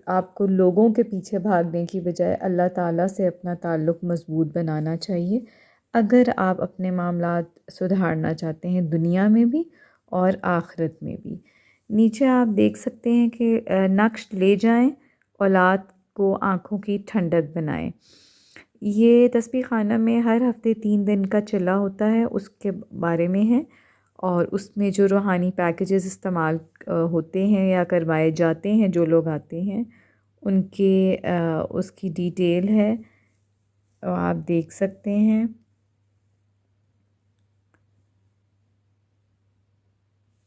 آپ کو لوگوں کے پیچھے بھاگنے کی بجائے اللہ تعالیٰ سے اپنا تعلق مضبوط بنانا چاہیے اگر آپ اپنے معاملات سدھارنا چاہتے ہیں، دنیا میں بھی اور آخرت میں بھی۔ نیچے آپ دیکھ سکتے ہیں کہ نقش لے جائیں، اولاد کو آنکھوں کی ٹھنڈک بنائیں۔ یہ تسبیح خانہ میں ہر ہفتے 3 دن کا چلا ہوتا ہے، اس کے بارے میں ہے، اور اس میں جو روحانی پیکیجز استعمال ہوتے ہیں یا کروائے جاتے ہیں، جو لوگ آتے ہیں ان کے اس کی ڈیٹیل ہے، آپ دیکھ سکتے ہیں۔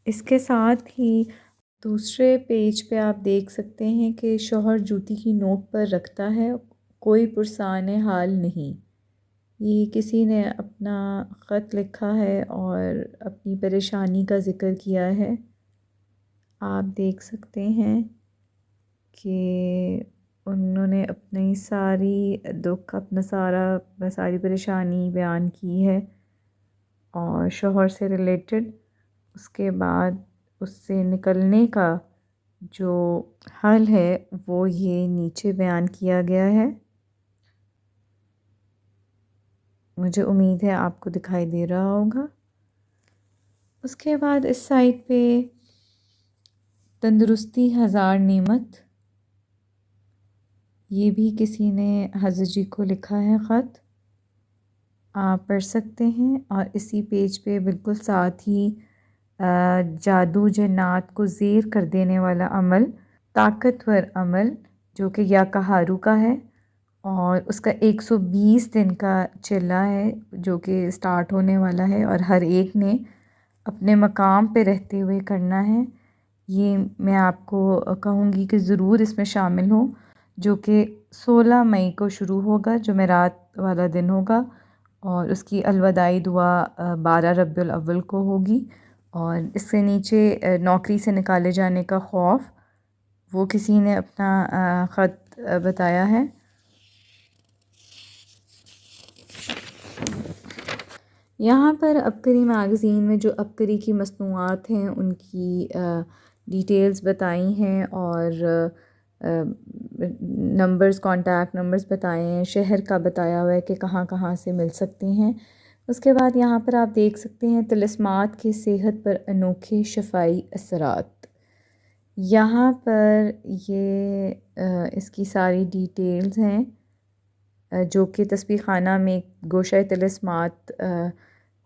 اس کے ساتھ ہی دوسرے پیج پہ آپ دیکھ سکتے ہیں کہ شوہر جوتی کی نوک پر رکھتا ہے، کوئی پرسان حال نہیں۔ یہ کسی نے اپنا خط لکھا ہے اور اپنی پریشانی کا ذکر کیا ہے۔ آپ دیکھ سکتے ہیں کہ انہوں نے اپنی ساری دکھ، اپنا ساری پریشانی بیان کی ہے، اور شوہر سے ریلیٹڈ۔ اس کے بعد اس سے نکلنے کا جو حل ہے وہ یہ نیچے بیان کیا گیا ہے۔ مجھے امید ہے آپ کو دکھائی دے رہا ہوگا۔ اس کے بعد اس سائٹ پہ تندرستی ہزار نعمت، یہ بھی کسی نے حضرت جی کو لکھا ہے خط، آپ پڑھ سکتے ہیں۔ اور اسی پیج پہ بالکل ساتھ ہی جادو جنات کو زیر کر دینے والا عمل، طاقتور عمل جو کہ یا کہارو کا ہے، اور اس کا 120 دن کا چلا ہے جو کہ سٹارٹ ہونے والا ہے، اور ہر ایک نے اپنے مقام پہ رہتے ہوئے کرنا ہے۔ یہ میں آپ کو کہوں گی کہ ضرور اس میں شامل ہوں، جو کہ 16 مئی کو شروع ہوگا، جمعرات والا دن ہوگا، اور اس کی الوداعی دعا 12 ربیع الاول کو ہوگی۔ اور اس سے نیچے نوکری سے نکالے جانے کا خوف، وہ کسی نے اپنا خط بتایا ہے۔ یہاں پر عبقری میگزین میں جو عبقری کی مصنوعات ہیں ان کی ڈیٹیلز بتائی ہیں، اور نمبرز، کانٹیکٹ نمبرز بتائے ہیں، شہر کا بتایا ہوا ہے کہ کہاں کہاں سے مل سکتے ہیں۔ اس کے بعد یہاں پر آپ دیکھ سکتے ہیں طلسمات کے صحت پر انوکھے شفائی اثرات۔ یہاں پر یہ اس کی ساری ڈیٹیلز ہیں جو کہ تسبیح خانہ میں گوشہ طلسمات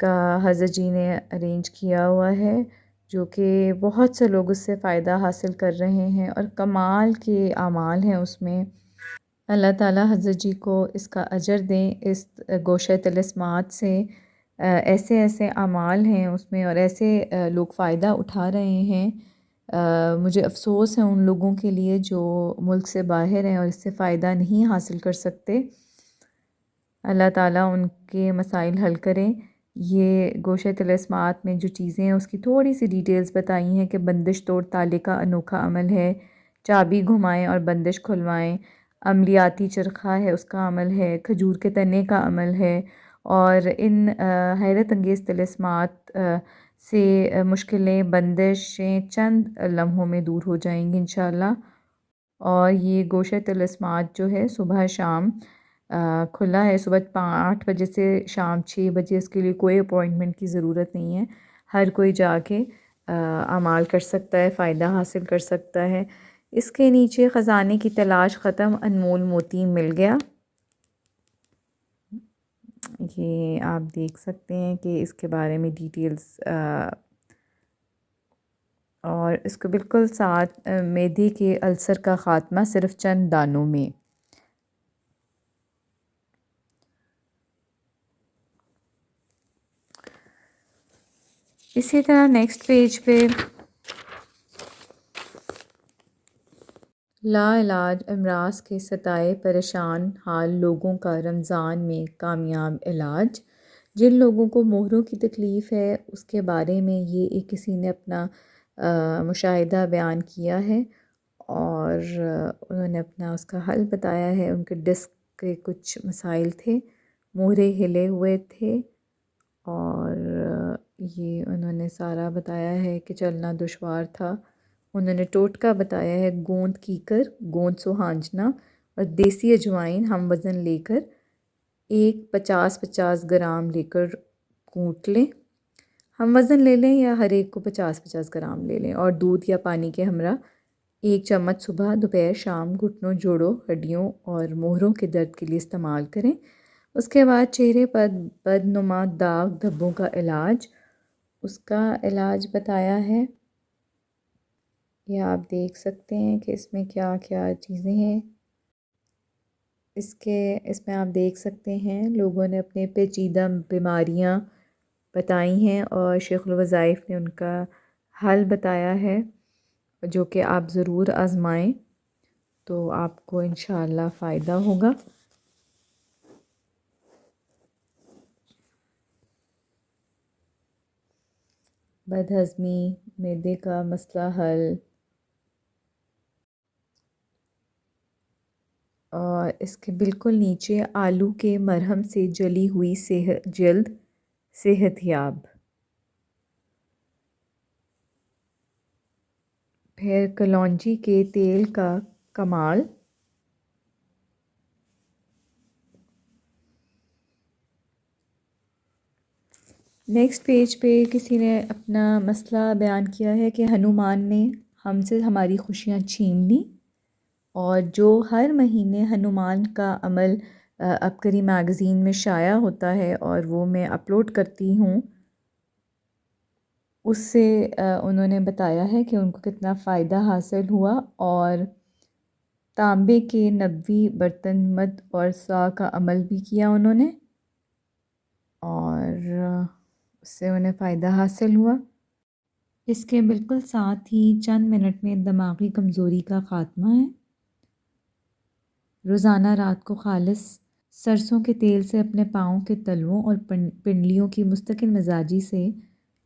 کا حضرت جی نے ارینج کیا ہوا ہے، جو کہ بہت سے لوگ اس سے فائدہ حاصل کر رہے ہیں، اور کمال کے اعمال ہیں اس میں۔ اللہ تعالیٰ حضرت جی کو اس کا اجر دیں۔ اس گوشہ طلسمات سے ایسے ایسے اعمال ہیں اس میں، اور ایسے لوگ فائدہ اٹھا رہے ہیں۔ مجھے افسوس ہے ان لوگوں کے لیے جو ملک سے باہر ہیں اور اس سے فائدہ نہیں حاصل کر سکتے۔ اللہ تعالیٰ ان کے مسائل حل کریں۔ یہ گوشہ طلسمات میں جو چیزیں ہیں اس کی تھوڑی سی ڈیٹیلز بتائی ہیں کہ بندش توڑ تالے کا انوکھا عمل ہے، چابی گھمائیں اور بندش کھلوائیں، عملیاتی چرخہ ہے اس کا عمل ہے، کھجور کے تنے کا عمل ہے، اور ان حیرت انگیز طلسمات سے مشکلیں، بندشیں چند لمحوں میں دور ہو جائیں گی انشاءاللہ۔ اور یہ گوشہ طلسمات جو ہے صبح شام کھلا ہے، صبح 8 بجے سے شام 6 بجے، اس کے لیے کوئی اپوائنٹمنٹ کی ضرورت نہیں ہے، ہر کوئی جا کے اعمال کر سکتا ہے، فائدہ حاصل کر سکتا ہے۔ اس کے نیچے خزانے کی تلاش ختم، انمول موتی مل گیا، یہ آپ دیکھ سکتے ہیں کہ اس کے بارے میں ڈیٹیلز، اور اس کو بالکل ساتھ معدے کے السر کا خاتمہ صرف چند دانوں میں۔ اسی طرح نیکسٹ پیج پہ لا علاج امراض کے ستائے پریشان حال لوگوں کا رمضان میں کامیاب علاج۔ جن لوگوں کو مہروں کی تکلیف ہے اس کے بارے میں یہ ایک کسی نے اپنا مشاہدہ بیان کیا ہے، اور انہوں نے اپنا اس کا حل بتایا ہے۔ ان کے ڈسک کے کچھ مسائل تھے، مہرے ہلے ہوئے تھے، اور یہ انہوں نے سارا بتایا ہے کہ چلنا دشوار تھا۔ انہوں نے ٹوٹکا بتایا ہے، گوند کیکر، گوند سوہانجنا اور دیسی اجوائن ہم وزن لے کر 50-50 گرام لے کر کوٹ لیں، ہم وزن لے لیں یا ہر ایک کو 50-50 گرام لے لیں، اور دودھ یا پانی کے ہمراہ 1 چمچ صبح دوپہر شام گھٹنوں، جوڑوں، ہڈیوں اور مہروں کے درد کے لیے استعمال کریں۔ اس کے بعد چہرے پر بدنما داغ دھبوں کا علاج، اس کا علاج بتایا ہے، یہ آپ دیکھ سکتے ہیں کہ اس میں کیا کیا چیزیں ہیں۔ اس میں آپ دیکھ سکتے ہیں لوگوں نے اپنے پیچیدہ بیماریاں بتائی ہیں، اور شیخ الوظائف نے ان کا حل بتایا ہے، جو کہ آپ ضرور آزمائیں تو آپ کو انشاءاللہ فائدہ ہوگا۔ بد ہضمی، معدے کا مسئلہ حل، اور اس کے بالکل نیچے آلو کے مرہم سے جلی ہوئی جلد صحت یاب، پھر کلونجی کے تیل کا کمال، نیکسٹ پیج پہ کسی نے اپنا مسئلہ بیان کیا ہے کہ ہنومان نے ہم سے ہماری خوشیاں چھین لیں، اور جو ہر مہینے ہنومان کا عمل عبقری میگزین میں شائع ہوتا ہے اور وہ میں اپلوڈ کرتی ہوں، اس سے انہوں نے بتایا ہے کہ ان کو کتنا فائدہ حاصل ہوا، اور تانبے کے 90 برتن مد اور سا کا عمل بھی کیا انہوں نے، اور اس سے انہیں فائدہ حاصل ہوا۔ اس کے بالکل ساتھ ہی چند منٹ میں دماغی کمزوری کا خاتمہ ہے۔ روزانہ رات کو خالص سرسوں کے تیل سے اپنے پاؤں کے تلووں اور پنڈلیوں کی مستقل مزاجی سے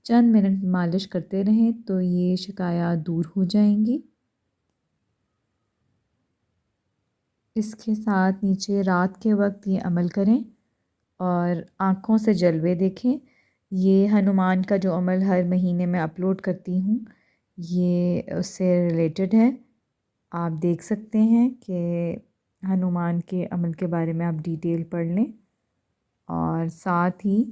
چند منٹ مالش کرتے رہیں تو یہ شکایات دور ہو جائیں گی۔ اس کے ساتھ نیچے رات کے وقت یہ عمل کریں اور آنکھوں سے جلوے دیکھیں۔ یہ ہنومان کا جو عمل ہر مہینے میں اپلوڈ کرتی ہوں، یہ اس سے ریلیٹڈ ہے، آپ دیکھ سکتے ہیں کہ ہنومان کے عمل کے بارے میں آپ ڈیٹیل پڑھ لیں، اور ساتھ ہی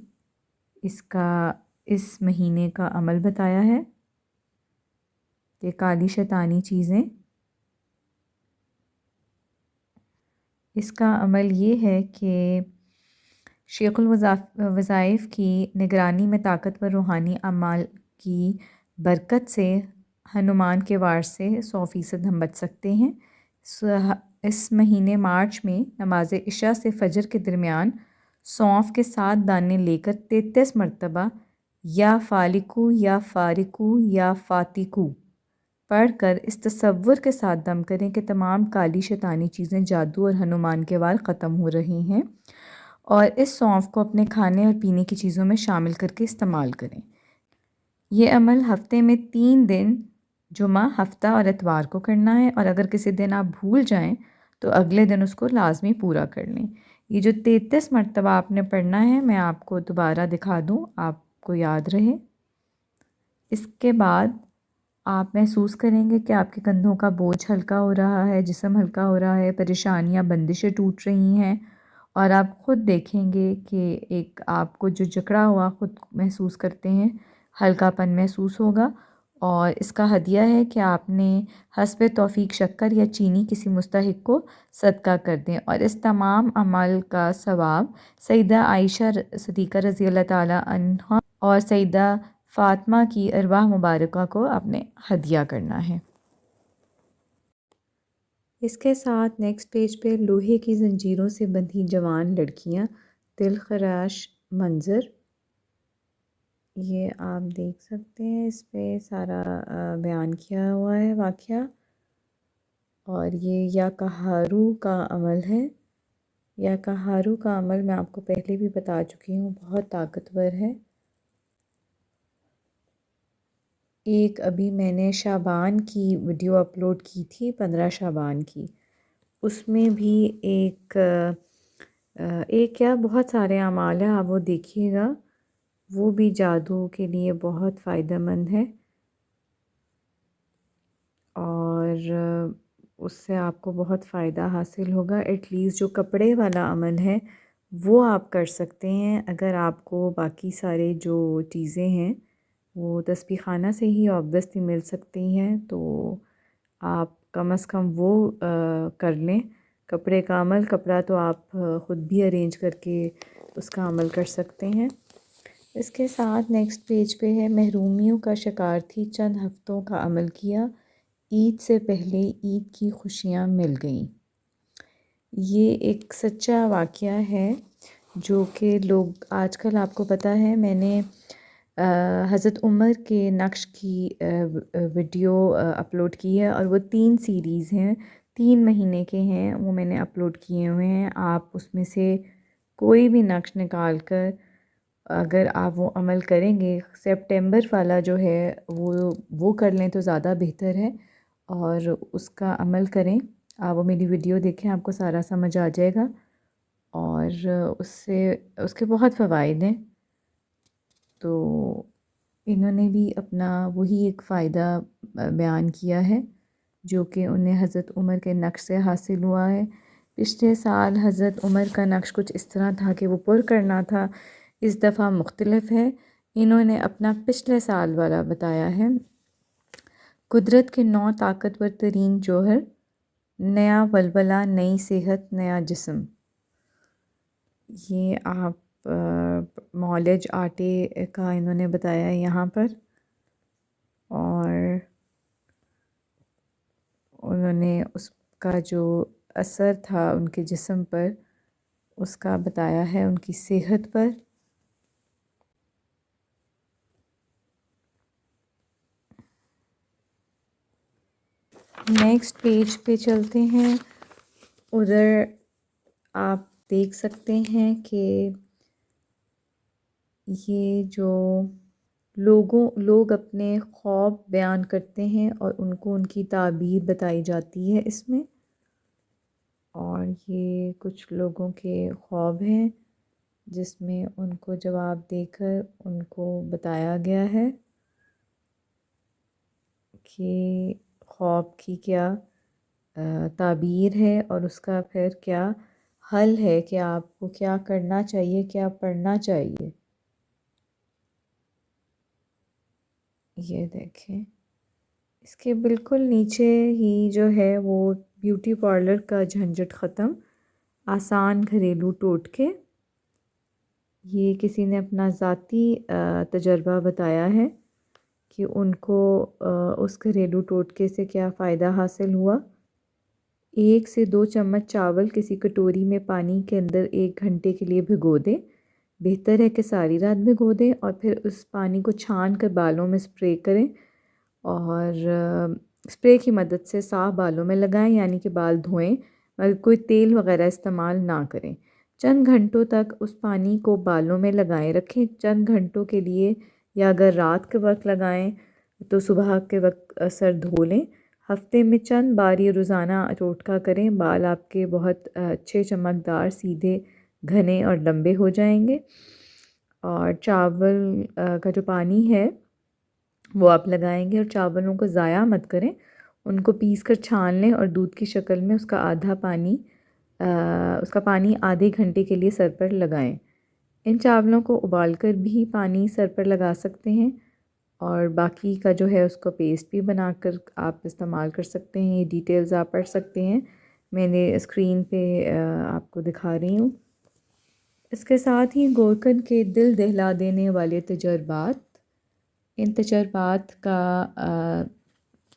اس مہینے کا عمل بتایا ہے کہ کالی شیطانی چیزیں، اس کا عمل یہ ہے کہ شیخ الوظائف کی نگرانی میں طاقتور روحانی اعمال کی برکت سے ہنومان کے وار سے 100% ہم بچ سکتے ہیں۔ اس مہینے مارچ میں نماز عشاء سے فجر کے درمیان سونف کے 7 دانے لے کر 33 مرتبہ یا فالکو یا فارکو یا فاتکو پڑھ کر اس تصور کے ساتھ دم کریں کہ تمام کالی شیطانی چیزیں، جادو اور ہنومان کے وار ختم ہو رہے ہیں، اور اس سونف کو اپنے کھانے اور پینے کی چیزوں میں شامل کر کے استعمال کریں۔ یہ عمل ہفتے میں 3 دن جمعہ، ہفتہ اور اتوار کو کرنا ہے، اور اگر کسی دن آپ بھول جائیں تو اگلے دن اس کو لازمی پورا کر لیں۔ یہ جو 33 مرتبہ آپ نے پڑھنا ہے، میں آپ کو دوبارہ دکھا دوں، آپ کو یاد رہے۔ اس کے بعد آپ محسوس کریں گے کہ آپ کے کندھوں کا بوجھ ہلکا ہو رہا ہے، جسم ہلکا ہو رہا ہے، پریشانیاں، بندشیں ٹوٹ رہی ہیں، اور آپ خود دیکھیں گے کہ ایک آپ کو جو جکڑا ہوا خود محسوس کرتے ہیں، ہلکا پن محسوس ہوگا۔ اور اس کا ہدیہ ہے کہ آپ نے حسب توفیق شکر یا چینی کسی مستحق کو صدقہ کر دیں، اور اس تمام عمل کا ثواب سیدہ عائشہ صدیقہ رضی اللہ تعالیٰ عنہ اور سیدہ فاطمہ کی ارواح مبارکہ کو آپ نے ہدیہ کرنا ہے۔ اس کے ساتھ نیکسٹ پیج پہ لوہے کی زنجیروں سے بندھی جوان لڑکیاں، دل خراش منظر، یہ آپ دیکھ سکتے ہیں، اس پہ سارا بیان کیا ہوا ہے واقعہ۔ اور یہ یا کہارو کا عمل ہے۔ یا کہارو کا عمل میں آپ کو پہلے بھی بتا چکی ہوں، بہت طاقتور ہے۔ ایک ابھی میں نے شعبان کی ویڈیو اپلوڈ کی تھی، 15 شعبان کی، اس میں بھی ایک کیا بہت سارے اعمال ہیں، آپ وہ دیکھیے گا، وہ بھی جادو کے لیے بہت فائدہ مند ہے، اور اس سے آپ کو بہت فائدہ حاصل ہوگا۔ ایٹ لیسٹ جو کپڑے والا عمل ہے وہ آپ کر سکتے ہیں، اگر آپ کو باقی سارے جو چیزیں ہیں وہ تسبیح خانہ سے ہی آبویسلی مل سکتی ہیں، تو آپ کم از کم وہ کر لیں۔ کپڑے کا عمل، کپڑا تو آپ خود بھی ارینج کر کے اس کا عمل کر سکتے ہیں۔ اس کے ساتھ نیکسٹ پیج پہ ہے، محرومیوں کا شکار تھی، چند ہفتوں کا عمل کیا، عید سے پہلے عید کی خوشیاں مل گئیں۔ یہ ایک سچا واقعہ ہے جو کہ لوگ آج کل، آپ کو پتہ ہے، میں نے حضرت عمر کے نقش کی ویڈیو اپلوڈ کی ہے، اور وہ 3 سیریز ہیں، 3 مہینے کے ہیں، وہ میں نے اپلوڈ کیے ہوئے ہیں۔ آپ اس میں سے کوئی بھی نقش نکال کر اگر آپ وہ عمل کریں گے، سپٹمبر والا جو ہے وہ کر لیں تو زیادہ بہتر ہے، اور اس کا عمل کریں۔ آپ وہ میری ویڈیو دیکھیں، آپ کو سارا سمجھ آ جائے گا، اور اس کے بہت فوائد ہیں۔ تو انہوں نے بھی اپنا وہی ایک فائدہ بیان کیا ہے جو کہ انہیں حضرت عمر کے نقش سے حاصل ہوا ہے۔ پچھلے سال حضرت عمر کا نقش کچھ اس طرح تھا کہ وہ پر کرنا تھا، اس دفعہ مختلف ہے۔ انہوں نے اپنا پچھلے سال والا بتایا ہے، قدرت کے 9 طاقتور ترین جوہر، نیا ولولہ، نئی صحت، نیا جسم۔ یہ آپ مولج آٹے کا انہوں نے بتایا ہے یہاں پر، اور انہوں نے اس کا جو اثر تھا ان کے جسم پر، اس کا بتایا ہے، ان کی صحت پر۔ نیکسٹ پیج پہ چلتے ہیں، ادھر آپ دیکھ سکتے ہیں کہ یہ جو لوگ اپنے خواب بیان کرتے ہیں اور ان کو ان کی تعبیر بتائی جاتی ہے اس میں، اور یہ کچھ لوگوں کے خواب ہیں جس میں ان کو جواب دے کر ان کو بتایا گیا ہے کہ خواب کی کیا تعبیر ہے، اور اس کا پھر کیا حل ہے کہ آپ کو کیا کرنا چاہیے، کیا پڑھنا چاہیے۔ یہ دیکھیں، اس کے بالکل نیچے ہی جو ہے وہ بیوٹی پارلر کا جھنجھٹ ختم، آسان گھریلو ٹوٹکے۔ یہ کسی نے اپنا ذاتی تجربہ بتایا ہے کہ ان کو اس گھریلو ٹوٹکے سے کیا فائدہ حاصل ہوا۔ 1 سے 2 چمچ چاول کسی کٹوری میں پانی کے اندر 1 گھنٹے کے لیے بھگو دیں، بہتر ہے کہ ساری رات بھگو دیں، اور پھر اس پانی کو چھان کر بالوں میں اسپرے کریں، اور اسپرے کی مدد سے صاف بالوں میں لگائیں، یعنی کہ بال دھوئیں مگر کوئی تیل وغیرہ استعمال نہ کریں۔ چند گھنٹوں تک اس پانی کو بالوں میں لگائے رکھیں، چند گھنٹوں کے لیے، یا اگر رات کے وقت لگائیں تو صبح کے وقت سر دھو لیں۔ ہفتے میں چند بار یہ روزانہ ٹوٹکا کریں، بال آپ کے بہت اچھے چمکدار، سیدھے، گھنے اور لمبے ہو جائیں گے۔ اور چاول کا جو پانی ہے وہ آپ لگائیں گے، اور چاولوں کو ضائع مت کریں، ان کو پیس کر چھان لیں اور دودھ کی شکل میں اس کا پانی آدھے گھنٹے کے لیے سر پر لگائیں۔ ان چاولوں کو ابال کر بھی پانی سر پر لگا سکتے ہیں، اور باقی کا جو ہے اس کو پیسٹ بھی بنا کر آپ استعمال کر سکتے ہیں۔ یہ ڈیٹیلز آپ پڑھ سکتے ہیں، میں نے اسکرین پہ آپ کو دکھا رہی ہوں۔ اس کے ساتھ ہی گورکن کے دل دہلا دینے والے تجربات، ان تجربات کا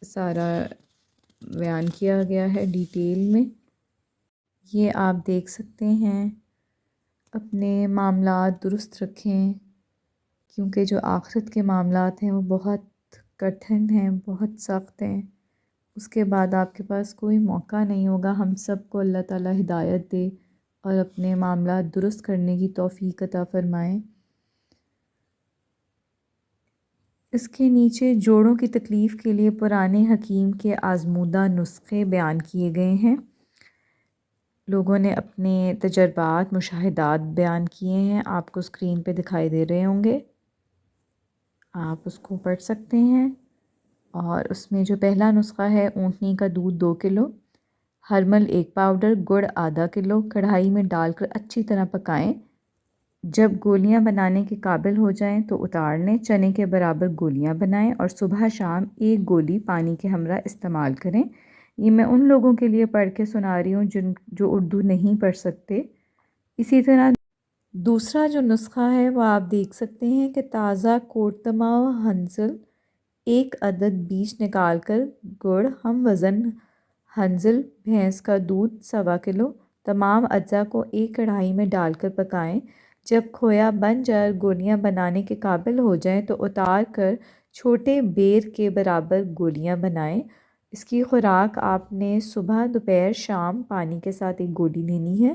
سارا بیان کیا گیا ہے ڈیٹیل میں، یہ آپ دیکھ سکتے ہیں۔ اپنے معاملات درست رکھیں، کیونکہ جو آخرت کے معاملات ہیں وہ بہت کٹھن ہیں، بہت سخت ہیں، اس کے بعد آپ کے پاس کوئی موقع نہیں ہوگا۔ ہم سب کو اللہ تعالیٰ ہدایت دے اور اپنے معاملات درست کرنے کی توفیق عطا فرمائیں۔ اس کے نیچے جوڑوں کی تکلیف کے لیے پرانے حکیم کے آزمودہ نسخے بیان کیے گئے ہیں۔ لوگوں نے اپنے تجربات، مشاہدات بیان کیے ہیں، آپ کو اسکرین پہ دکھائی دے رہے ہوں گے، آپ اس کو پڑھ سکتے ہیں۔ اور اس میں جو پہلا نسخہ ہے، اونٹنی کا دودھ 2 کلو، ہرمل 1 پاؤڈر، گڑ آدھا کلو، کڑھائی میں ڈال کر اچھی طرح پکائیں۔ جب گولیاں بنانے کے قابل ہو جائیں تو اتار لیں، چنے کے برابر گولیاں بنائیں اور صبح شام 1 گولی پانی کے ہمراہ استعمال کریں۔ یہ میں ان لوگوں کے لیے پڑھ کے سنا رہی ہوں جو اردو نہیں پڑھ سکتے۔ اسی طرح دوسرا جو نسخہ ہے وہ آپ دیکھ سکتے ہیں کہ تازہ کورتما و ہنزل 1 عدد بیج نکال کر، گڑ ہم وزن ہنزل، بھینس کا دودھ 1.25 کلو، تمام اجزاء کو ایک کڑھائی میں ڈال کر پکائیں۔ جب کھویا بن جائے، گولیاں بنانے کے قابل ہو جائیں تو اتار کر چھوٹے بیر کے برابر گولیاں بنائیں۔ اس کی خوراک آپ نے صبح، دوپہر، شام پانی کے ساتھ 1 گولی لینی ہے،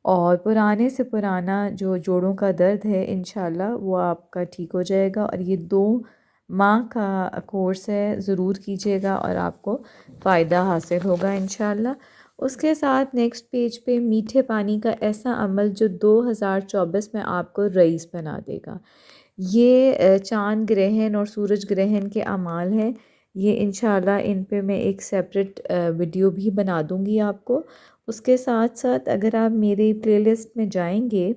اور پرانے سے پرانا جو جوڑوں کا درد ہے انشاءاللہ وہ آپ کا ٹھیک ہو جائے گا۔ اور یہ 2 ماہ کا کورس ہے، ضرور کیجیے گا اور آپ کو فائدہ حاصل ہوگا انشاءاللہ۔ اس کے ساتھ نیکسٹ پیج پہ میٹھے پانی کا ایسا عمل جو 2024 میں آپ کو رئیس بنا دے گا۔ یہ چاند گرہن اور سورج گرہن کے اعمال ہیں، یہ انشاءاللہ ان پہ میں ایک سیپریٹ ویڈیو بھی بنا دوں گی آپ کو۔ اس کے ساتھ ساتھ اگر آپ میری پلے لسٹ میں جائیں گے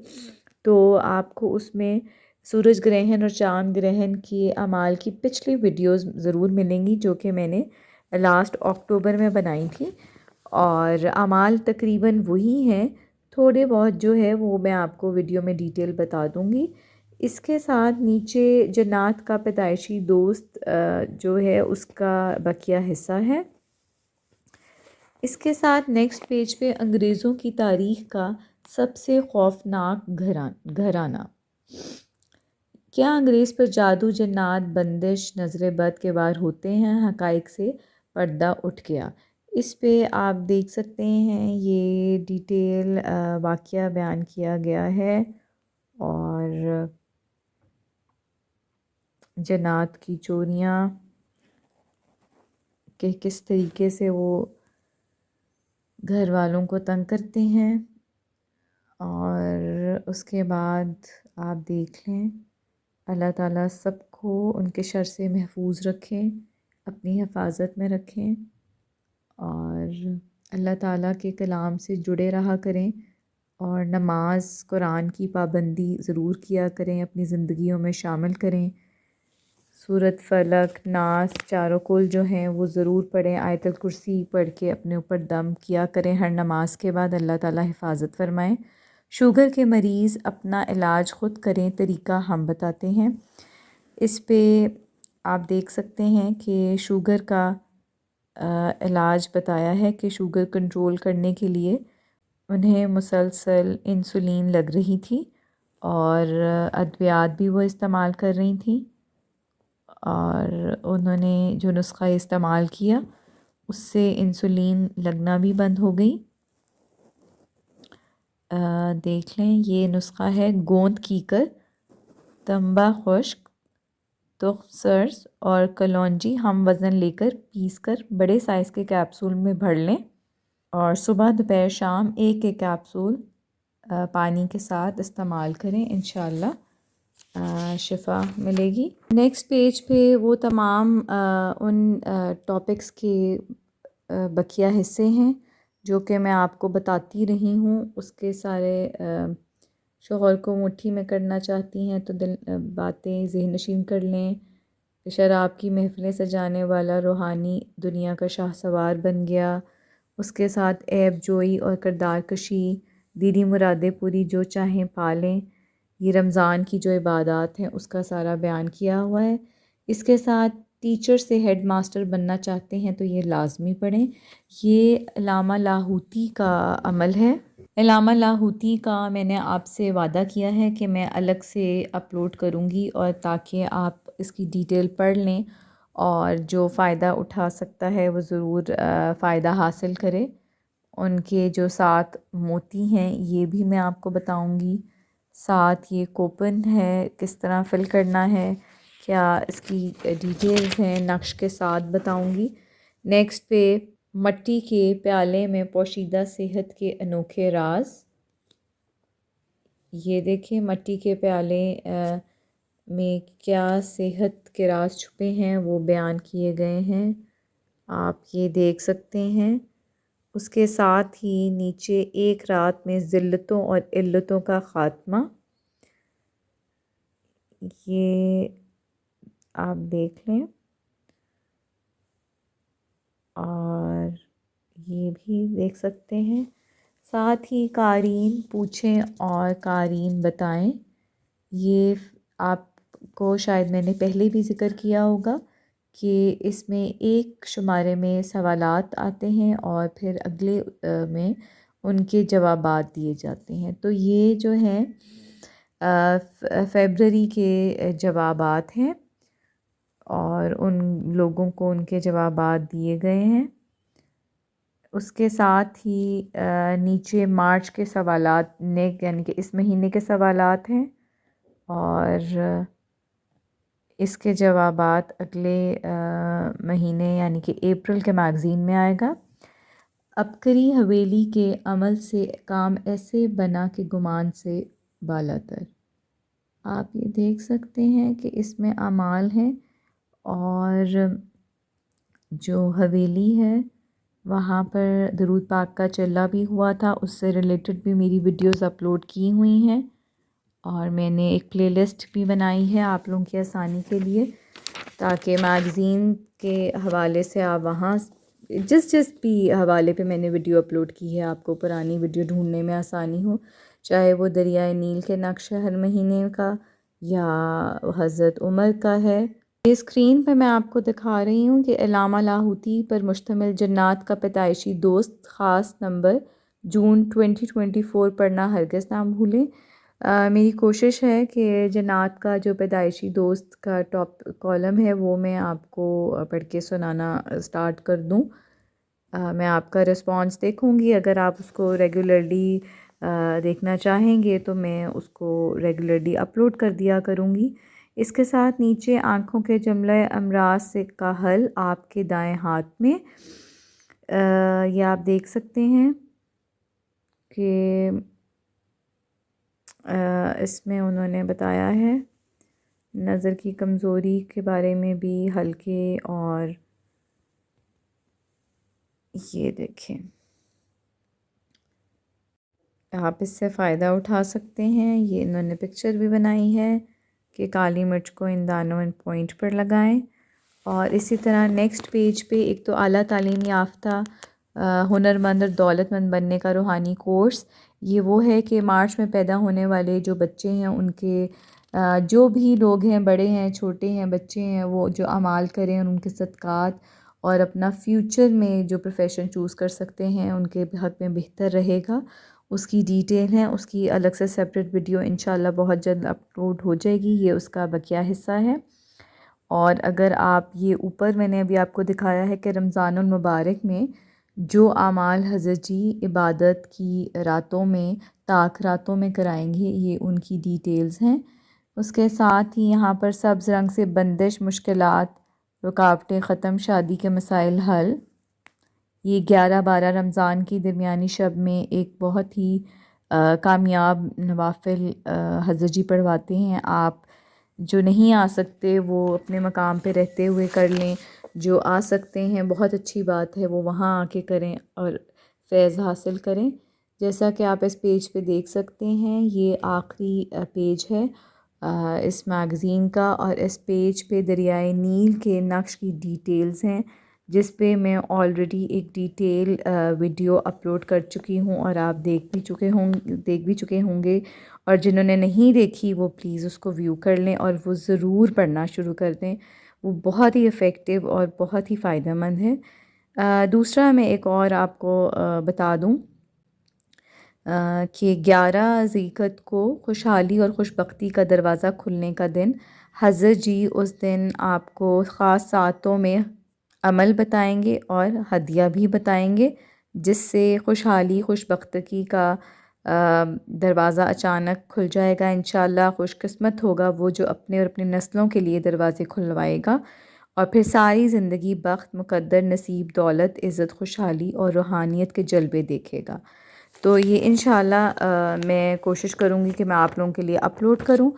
تو آپ کو اس میں سورج گرہن اور چاند گرہن کی اعمال کی پچھلی ویڈیوز ضرور ملیں گی، جو کہ میں نے لاسٹ اکتوبر میں بنائی تھی، اور اعمال تقریباً وہی ہیں، تھوڑے بہت جو ہے وہ میں آپ کو ویڈیو میں ڈیٹیل بتا دوں گی۔ اس کے ساتھ نیچے جنات کا پیدائشی دوست جو ہے اس کا بقیہ حصہ ہے۔ اس کے ساتھ نیکسٹ پیج پہ انگریزوں کی تاریخ کا سب سے خوفناک گھرانہ، کیا انگریز پر جادو، جنات، بندش، نظر بد کے وار ہوتے ہیں؟ حقائق سے پردہ اٹھ گیا۔ اس پہ آپ دیکھ سکتے ہیں یہ ڈیٹیل واقعہ بیان کیا گیا ہے، اور جنات کی چوریاں کہ کس طریقے سے وہ گھر والوں کو تنگ کرتے ہیں، اور اس کے بعد آپ دیکھ لیں، اللہ تعالیٰ سب کو ان کے شر سے محفوظ رکھیں، اپنی حفاظت میں رکھیں، اور اللہ تعالیٰ کے کلام سے جڑے رہا کریں، اور نماز، قرآن کی پابندی ضرور کیا کریں، اپنی زندگیوں میں شامل کریں۔ سورۃ فلق، ناس، چاروں کل جو ہیں وہ ضرور پڑھیں، آیت الکرسی پڑھ کے اپنے اوپر دم کیا کریں ہر نماز کے بعد، اللہ تعالیٰ حفاظت فرمائیں۔ شوگر کے مریض اپنا علاج خود کریں، طریقہ ہم بتاتے ہیں۔ اس پہ آپ دیکھ سکتے ہیں کہ شوگر کا علاج بتایا ہے کہ شوگر کنٹرول کرنے کے لیے انہیں مسلسل انسولین لگ رہی تھی، اور ادویات بھی وہ استعمال کر رہی تھیں، اور انہوں نے جو نسخہ استعمال کیا اس سے انسولین لگنا بھی بند ہو گئی۔ دیکھ لیں، یہ نسخہ ہے گوند کیکر، تنبا خشک، تخسرس اور کلونجی ہم وزن لے کر پیس کر بڑے سائز کے کیپسول میں بھر لیں، اور صبح دوپہر شام ایک ایک کیپسول پانی کے ساتھ استعمال کریں، انشاءاللہ شفا ملے گی۔ نیکسٹ پیج پہ وہ تمام ان ٹاپکس کے بقیہ حصے ہیں جو کہ میں آپ کو بتاتی رہی ہوں، اس کے سارے شوہر کو مٹھی میں کرنا چاہتی ہیں تو باتیں ذہن نشین کر لیں۔ شراب کی محفلیں سجانے والا روحانی دنیا کا شاہ سوار بن گیا، اس کے ساتھ عیب جوئی اور کردار کشی، دینی مرادیں پوری جو چاہیں پالیں، یہ رمضان کی جو عبادات ہیں اس کا سارا بیان کیا ہوا ہے۔ اس کے ساتھ ٹیچر سے ہیڈ ماسٹر بننا چاہتے ہیں تو یہ لازمی پڑھیں، یہ علامہ لاہوتی کا عمل ہے۔ علامہ لاہوتی کا میں نے آپ سے وعدہ کیا ہے کہ میں الگ سے اپلوڈ کروں گی، اور تاکہ آپ اس کی ڈیٹیل پڑھ لیں اور جو فائدہ اٹھا سکتا ہے وہ ضرور فائدہ حاصل کرے۔ ان کے جو 7 موتی ہیں یہ بھی میں آپ کو بتاؤں گی، ساتھ یہ کوپن ہے کس طرح فل کرنا ہے، کیا اس کی ڈیٹیلز ہیں نقش کے ساتھ بتاؤں گی۔ نیکسٹ پہ مٹی کے پیالے میں پوشیدہ صحت کے انوکھے راز، یہ دیکھیں مٹی کے پیالے میں کیا صحت کے راز چھپے ہیں وہ بیان کیے گئے ہیں، آپ یہ دیکھ سکتے ہیں۔ اس کے ساتھ ہی نیچے ایک رات میں ذلتوں اور علتوں کا خاتمہ، یہ آپ دیکھ لیں، اور یہ بھی دیکھ سکتے ہیں۔ ساتھ ہی قارئین پوچھیں اور قارئین بتائیں، یہ آپ کو شاید میں نے پہلے بھی ذکر کیا ہوگا کہ اس میں ایک شمارے میں سوالات آتے ہیں اور پھر اگلے میں ان کے جوابات دیے جاتے ہیں، تو یہ جو ہیں فیبرری کے جوابات ہیں اور ان لوگوں کو ان کے جوابات دیے گئے ہیں۔ اس کے ساتھ ہی نیچے مارچ کے سوالات یعنی کہ اس مہینے کے سوالات ہیں، اور اس کے جوابات اگلے مہینے یعنی کہ اپریل کے میگزین میں آئے گا۔ عبقری حویلی کے عمل سے کام ایسے بنا کہ گمان سے بالاتر، آپ یہ دیکھ سکتے ہیں کہ اس میں اعمال ہیں، اور جو حویلی ہے وہاں پر درود پاک کا چلا بھی ہوا تھا، اس سے ریلیٹڈ بھی میری ویڈیوز اپلوڈ کی ہوئی ہیں، اور میں نے ایک پلے لسٹ بھی بنائی ہے آپ لوگوں کی آسانی کے لیے، تاکہ میگزین کے حوالے سے آپ وہاں جس بھی حوالے پہ میں نے ویڈیو اپلوڈ کی ہے آپ کو پرانی ویڈیو ڈھونڈنے میں آسانی ہو، چاہے وہ دریائے نیل کے نقش ہر مہینے کا یا حضرت عمر کا ہے۔ یہ اسکرین پہ میں آپ کو دکھا رہی ہوں کہ علامہ لاہوتی پر مشتمل جنات کا پیدائشی دوست خاص نمبر جون 2024 پڑھنا ہرگز نہ بھولیں۔ میری کوشش ہے کہ جنات کا جو پیدائشی دوست کا ٹاپ کالم ہے وہ میں آپ کو پڑھ کے سنانا سٹارٹ کر دوں، میں آپ کا رسپانس دیکھوں گی، اگر آپ اس کو ریگولرلی دیکھنا چاہیں گے تو میں اس کو ریگولرلی اپلوڈ کر دیا کروں گی۔ اس کے ساتھ نیچے آنکھوں کے جملہ امراض سے کا حل آپ کے دائیں ہاتھ میں، یہ آپ دیکھ سکتے ہیں کہ اس میں انہوں نے بتایا ہے نظر کی کمزوری کے بارے میں بھی ہلکے، اور یہ دیکھیں آپ اس سے فائدہ اٹھا سکتے ہیں۔ یہ انہوں نے پکچر بھی بنائی ہے کہ کالی مرچ کو ان دانوں ان پوائنٹ پر لگائیں، اور اسی طرح نیکسٹ پیج پہ ایک تو اعلیٰ تعلیم یافتہ ہنرمند اور دولت مند بننے کا روحانی کورس، یہ وہ ہے کہ مارچ میں پیدا ہونے والے جو بچے ہیں ان کے جو بھی لوگ ہیں، بڑے ہیں چھوٹے ہیں بچے ہیں، وہ جو اعمال کریں اور ان کے صدقات اور اپنا فیوچر میں جو پروفیشن چوز کر سکتے ہیں ان کے حق میں بہتر رہے گا، اس کی ڈیٹیل ہے، اس کی الگ سے سیپریٹ ویڈیو انشاءاللہ بہت جلد اپلوڈ ہو جائے گی، یہ اس کا بقیہ حصہ ہے۔ اور اگر آپ یہ اوپر میں نے ابھی آپ کو دکھایا ہے کہ رمضان المبارک میں جو اعمال حضرت جی عبادت کی راتوں میں طاق راتوں میں کرائیں گے، یہ ان کی ڈیٹیلز ہیں، اس کے ساتھ ہی یہاں پر سبز رنگ سے بندش، مشکلات، رکاوٹیں ختم، شادی کے مسائل حل۔ یہ 11-12 رمضان کی درمیانی شب میں ایک بہت ہی کامیاب نوافل حضرت جی پڑھواتے ہیں۔ آپ جو نہیں آ سکتے وہ اپنے مقام پہ رہتے ہوئے کر لیں، جو آ سکتے ہیں بہت اچھی بات ہے وہ وہاں آ کے کریں اور فیض حاصل کریں۔ جیسا کہ آپ اس پیج پہ دیکھ سکتے ہیں، یہ آخری پیج ہے اس میگزین کا، اور اس پیج پہ دریائے نیل کے نقش کی ڈیٹیلز ہیں، جس پہ میں آلریڈی ایک ڈیٹیل ویڈیو اپلوڈ کر چکی ہوں اور آپ دیکھ بھی چکے ہوں گے، اور جنہوں نے نہیں دیکھی وہ پلیز اس کو ویو کر لیں اور وہ ضرور پڑھنا شروع کر دیں۔ وہ بہت ہی افیکٹو اور بہت ہی فائدہ مند ہے۔ دوسرا میں ایک اور آپ کو بتا دوں کہ 11 ذیقعد کو خوشحالی اور خوشبختی کا دروازہ کھلنے کا دن۔ حضرت جی اس دن آپ کو خاص ساعتوں میں عمل بتائیں گے اور ہدیہ بھی بتائیں گے، جس سے خوشحالی خوشبختی کا دروازہ اچانک کھل جائے گا۔ انشاءاللہ خوش قسمت ہوگا وہ جو اپنے اور اپنی نسلوں کے لیے دروازے کھلوائے گا، اور پھر ساری زندگی بخت، مقدر، نصیب، دولت، عزت، خوشحالی اور روحانیت کے جلوے دیکھے گا۔ تو یہ انشاءاللہ میں کوشش کروں گی کہ میں آپ لوگوں کے لیے اپلوڈ کروں۔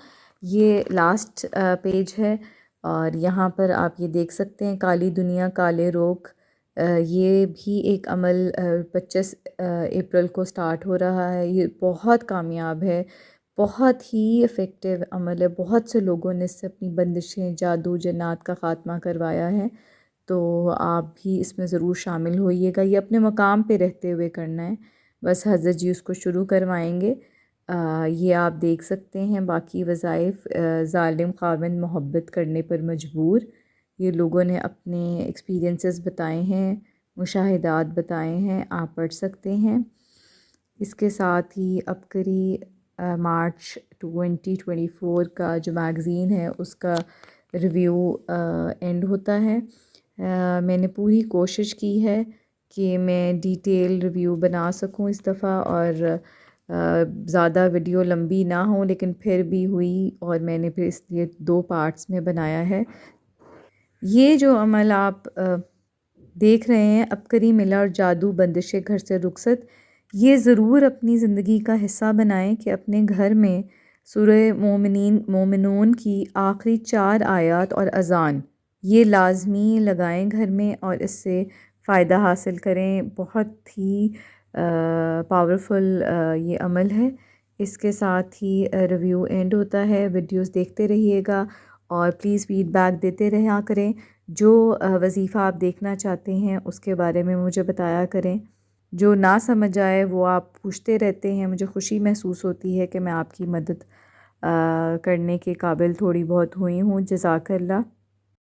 یہ لاسٹ پیج ہے، اور یہاں پر آپ یہ دیکھ سکتے ہیں کالی دنیا کالے روگ، یہ بھی ایک عمل 25 اپریل کو سٹارٹ ہو رہا ہے۔ یہ بہت کامیاب ہے، بہت ہی افیکٹو عمل ہے، بہت سے لوگوں نے اس سے اپنی بندشیں، جادو، جنات کا خاتمہ کروایا ہے، تو آپ بھی اس میں ضرور شامل ہوئیے گا۔ یہ اپنے مقام پہ رہتے ہوئے کرنا ہے، بس حضرت جی اس کو شروع کروائیں گے۔ یہ آپ دیکھ سکتے ہیں باقی وظائف، ظالم خاوند محبت کرنے پر مجبور، یہ لوگوں نے اپنے ایکسپیرینسز بتائے ہیں، مشاہدات بتائے ہیں، آپ پڑھ سکتے ہیں۔ اس کے ساتھ ہی عبقری مارچ 2024 کا جو میگزین ہے اس کا ریویو اینڈ ہوتا ہے۔ میں نے پوری کوشش کی ہے کہ میں ڈیٹیل ریویو بنا سکوں اس دفعہ، اور زیادہ ویڈیو لمبی نہ ہوں، لیکن پھر بھی ہوئی، اور میں نے پھر اس لیے 2 پارٹس میں بنایا ہے۔ یہ جو عمل آپ دیکھ رہے ہیں، عبقری ملا اور جادو بندش گھر سے رخصت، یہ ضرور اپنی زندگی کا حصہ بنائیں کہ اپنے گھر میں سورہ مومنون کی آخری 4 آیات اور اذان یہ لازمی لگائیں گھر میں، اور اس سے فائدہ حاصل کریں۔ بہت ہی پاورفل یہ عمل ہے۔ اس کے ساتھ ہی ریویو اینڈ ہوتا ہے۔ ویڈیوز دیکھتے رہیے گا اور پلیز فیڈ بیک دیتے رہا کریں۔ جو وظیفہ آپ دیکھنا چاہتے ہیں اس کے بارے میں مجھے بتایا کریں، جو نہ سمجھ آئے وہ آپ پوچھتے رہتے ہیں، مجھے خوشی محسوس ہوتی ہے کہ میں آپ کی مدد کرنے کے قابل تھوڑی بہت ہوئی ہوں۔ جزاک اللہ۔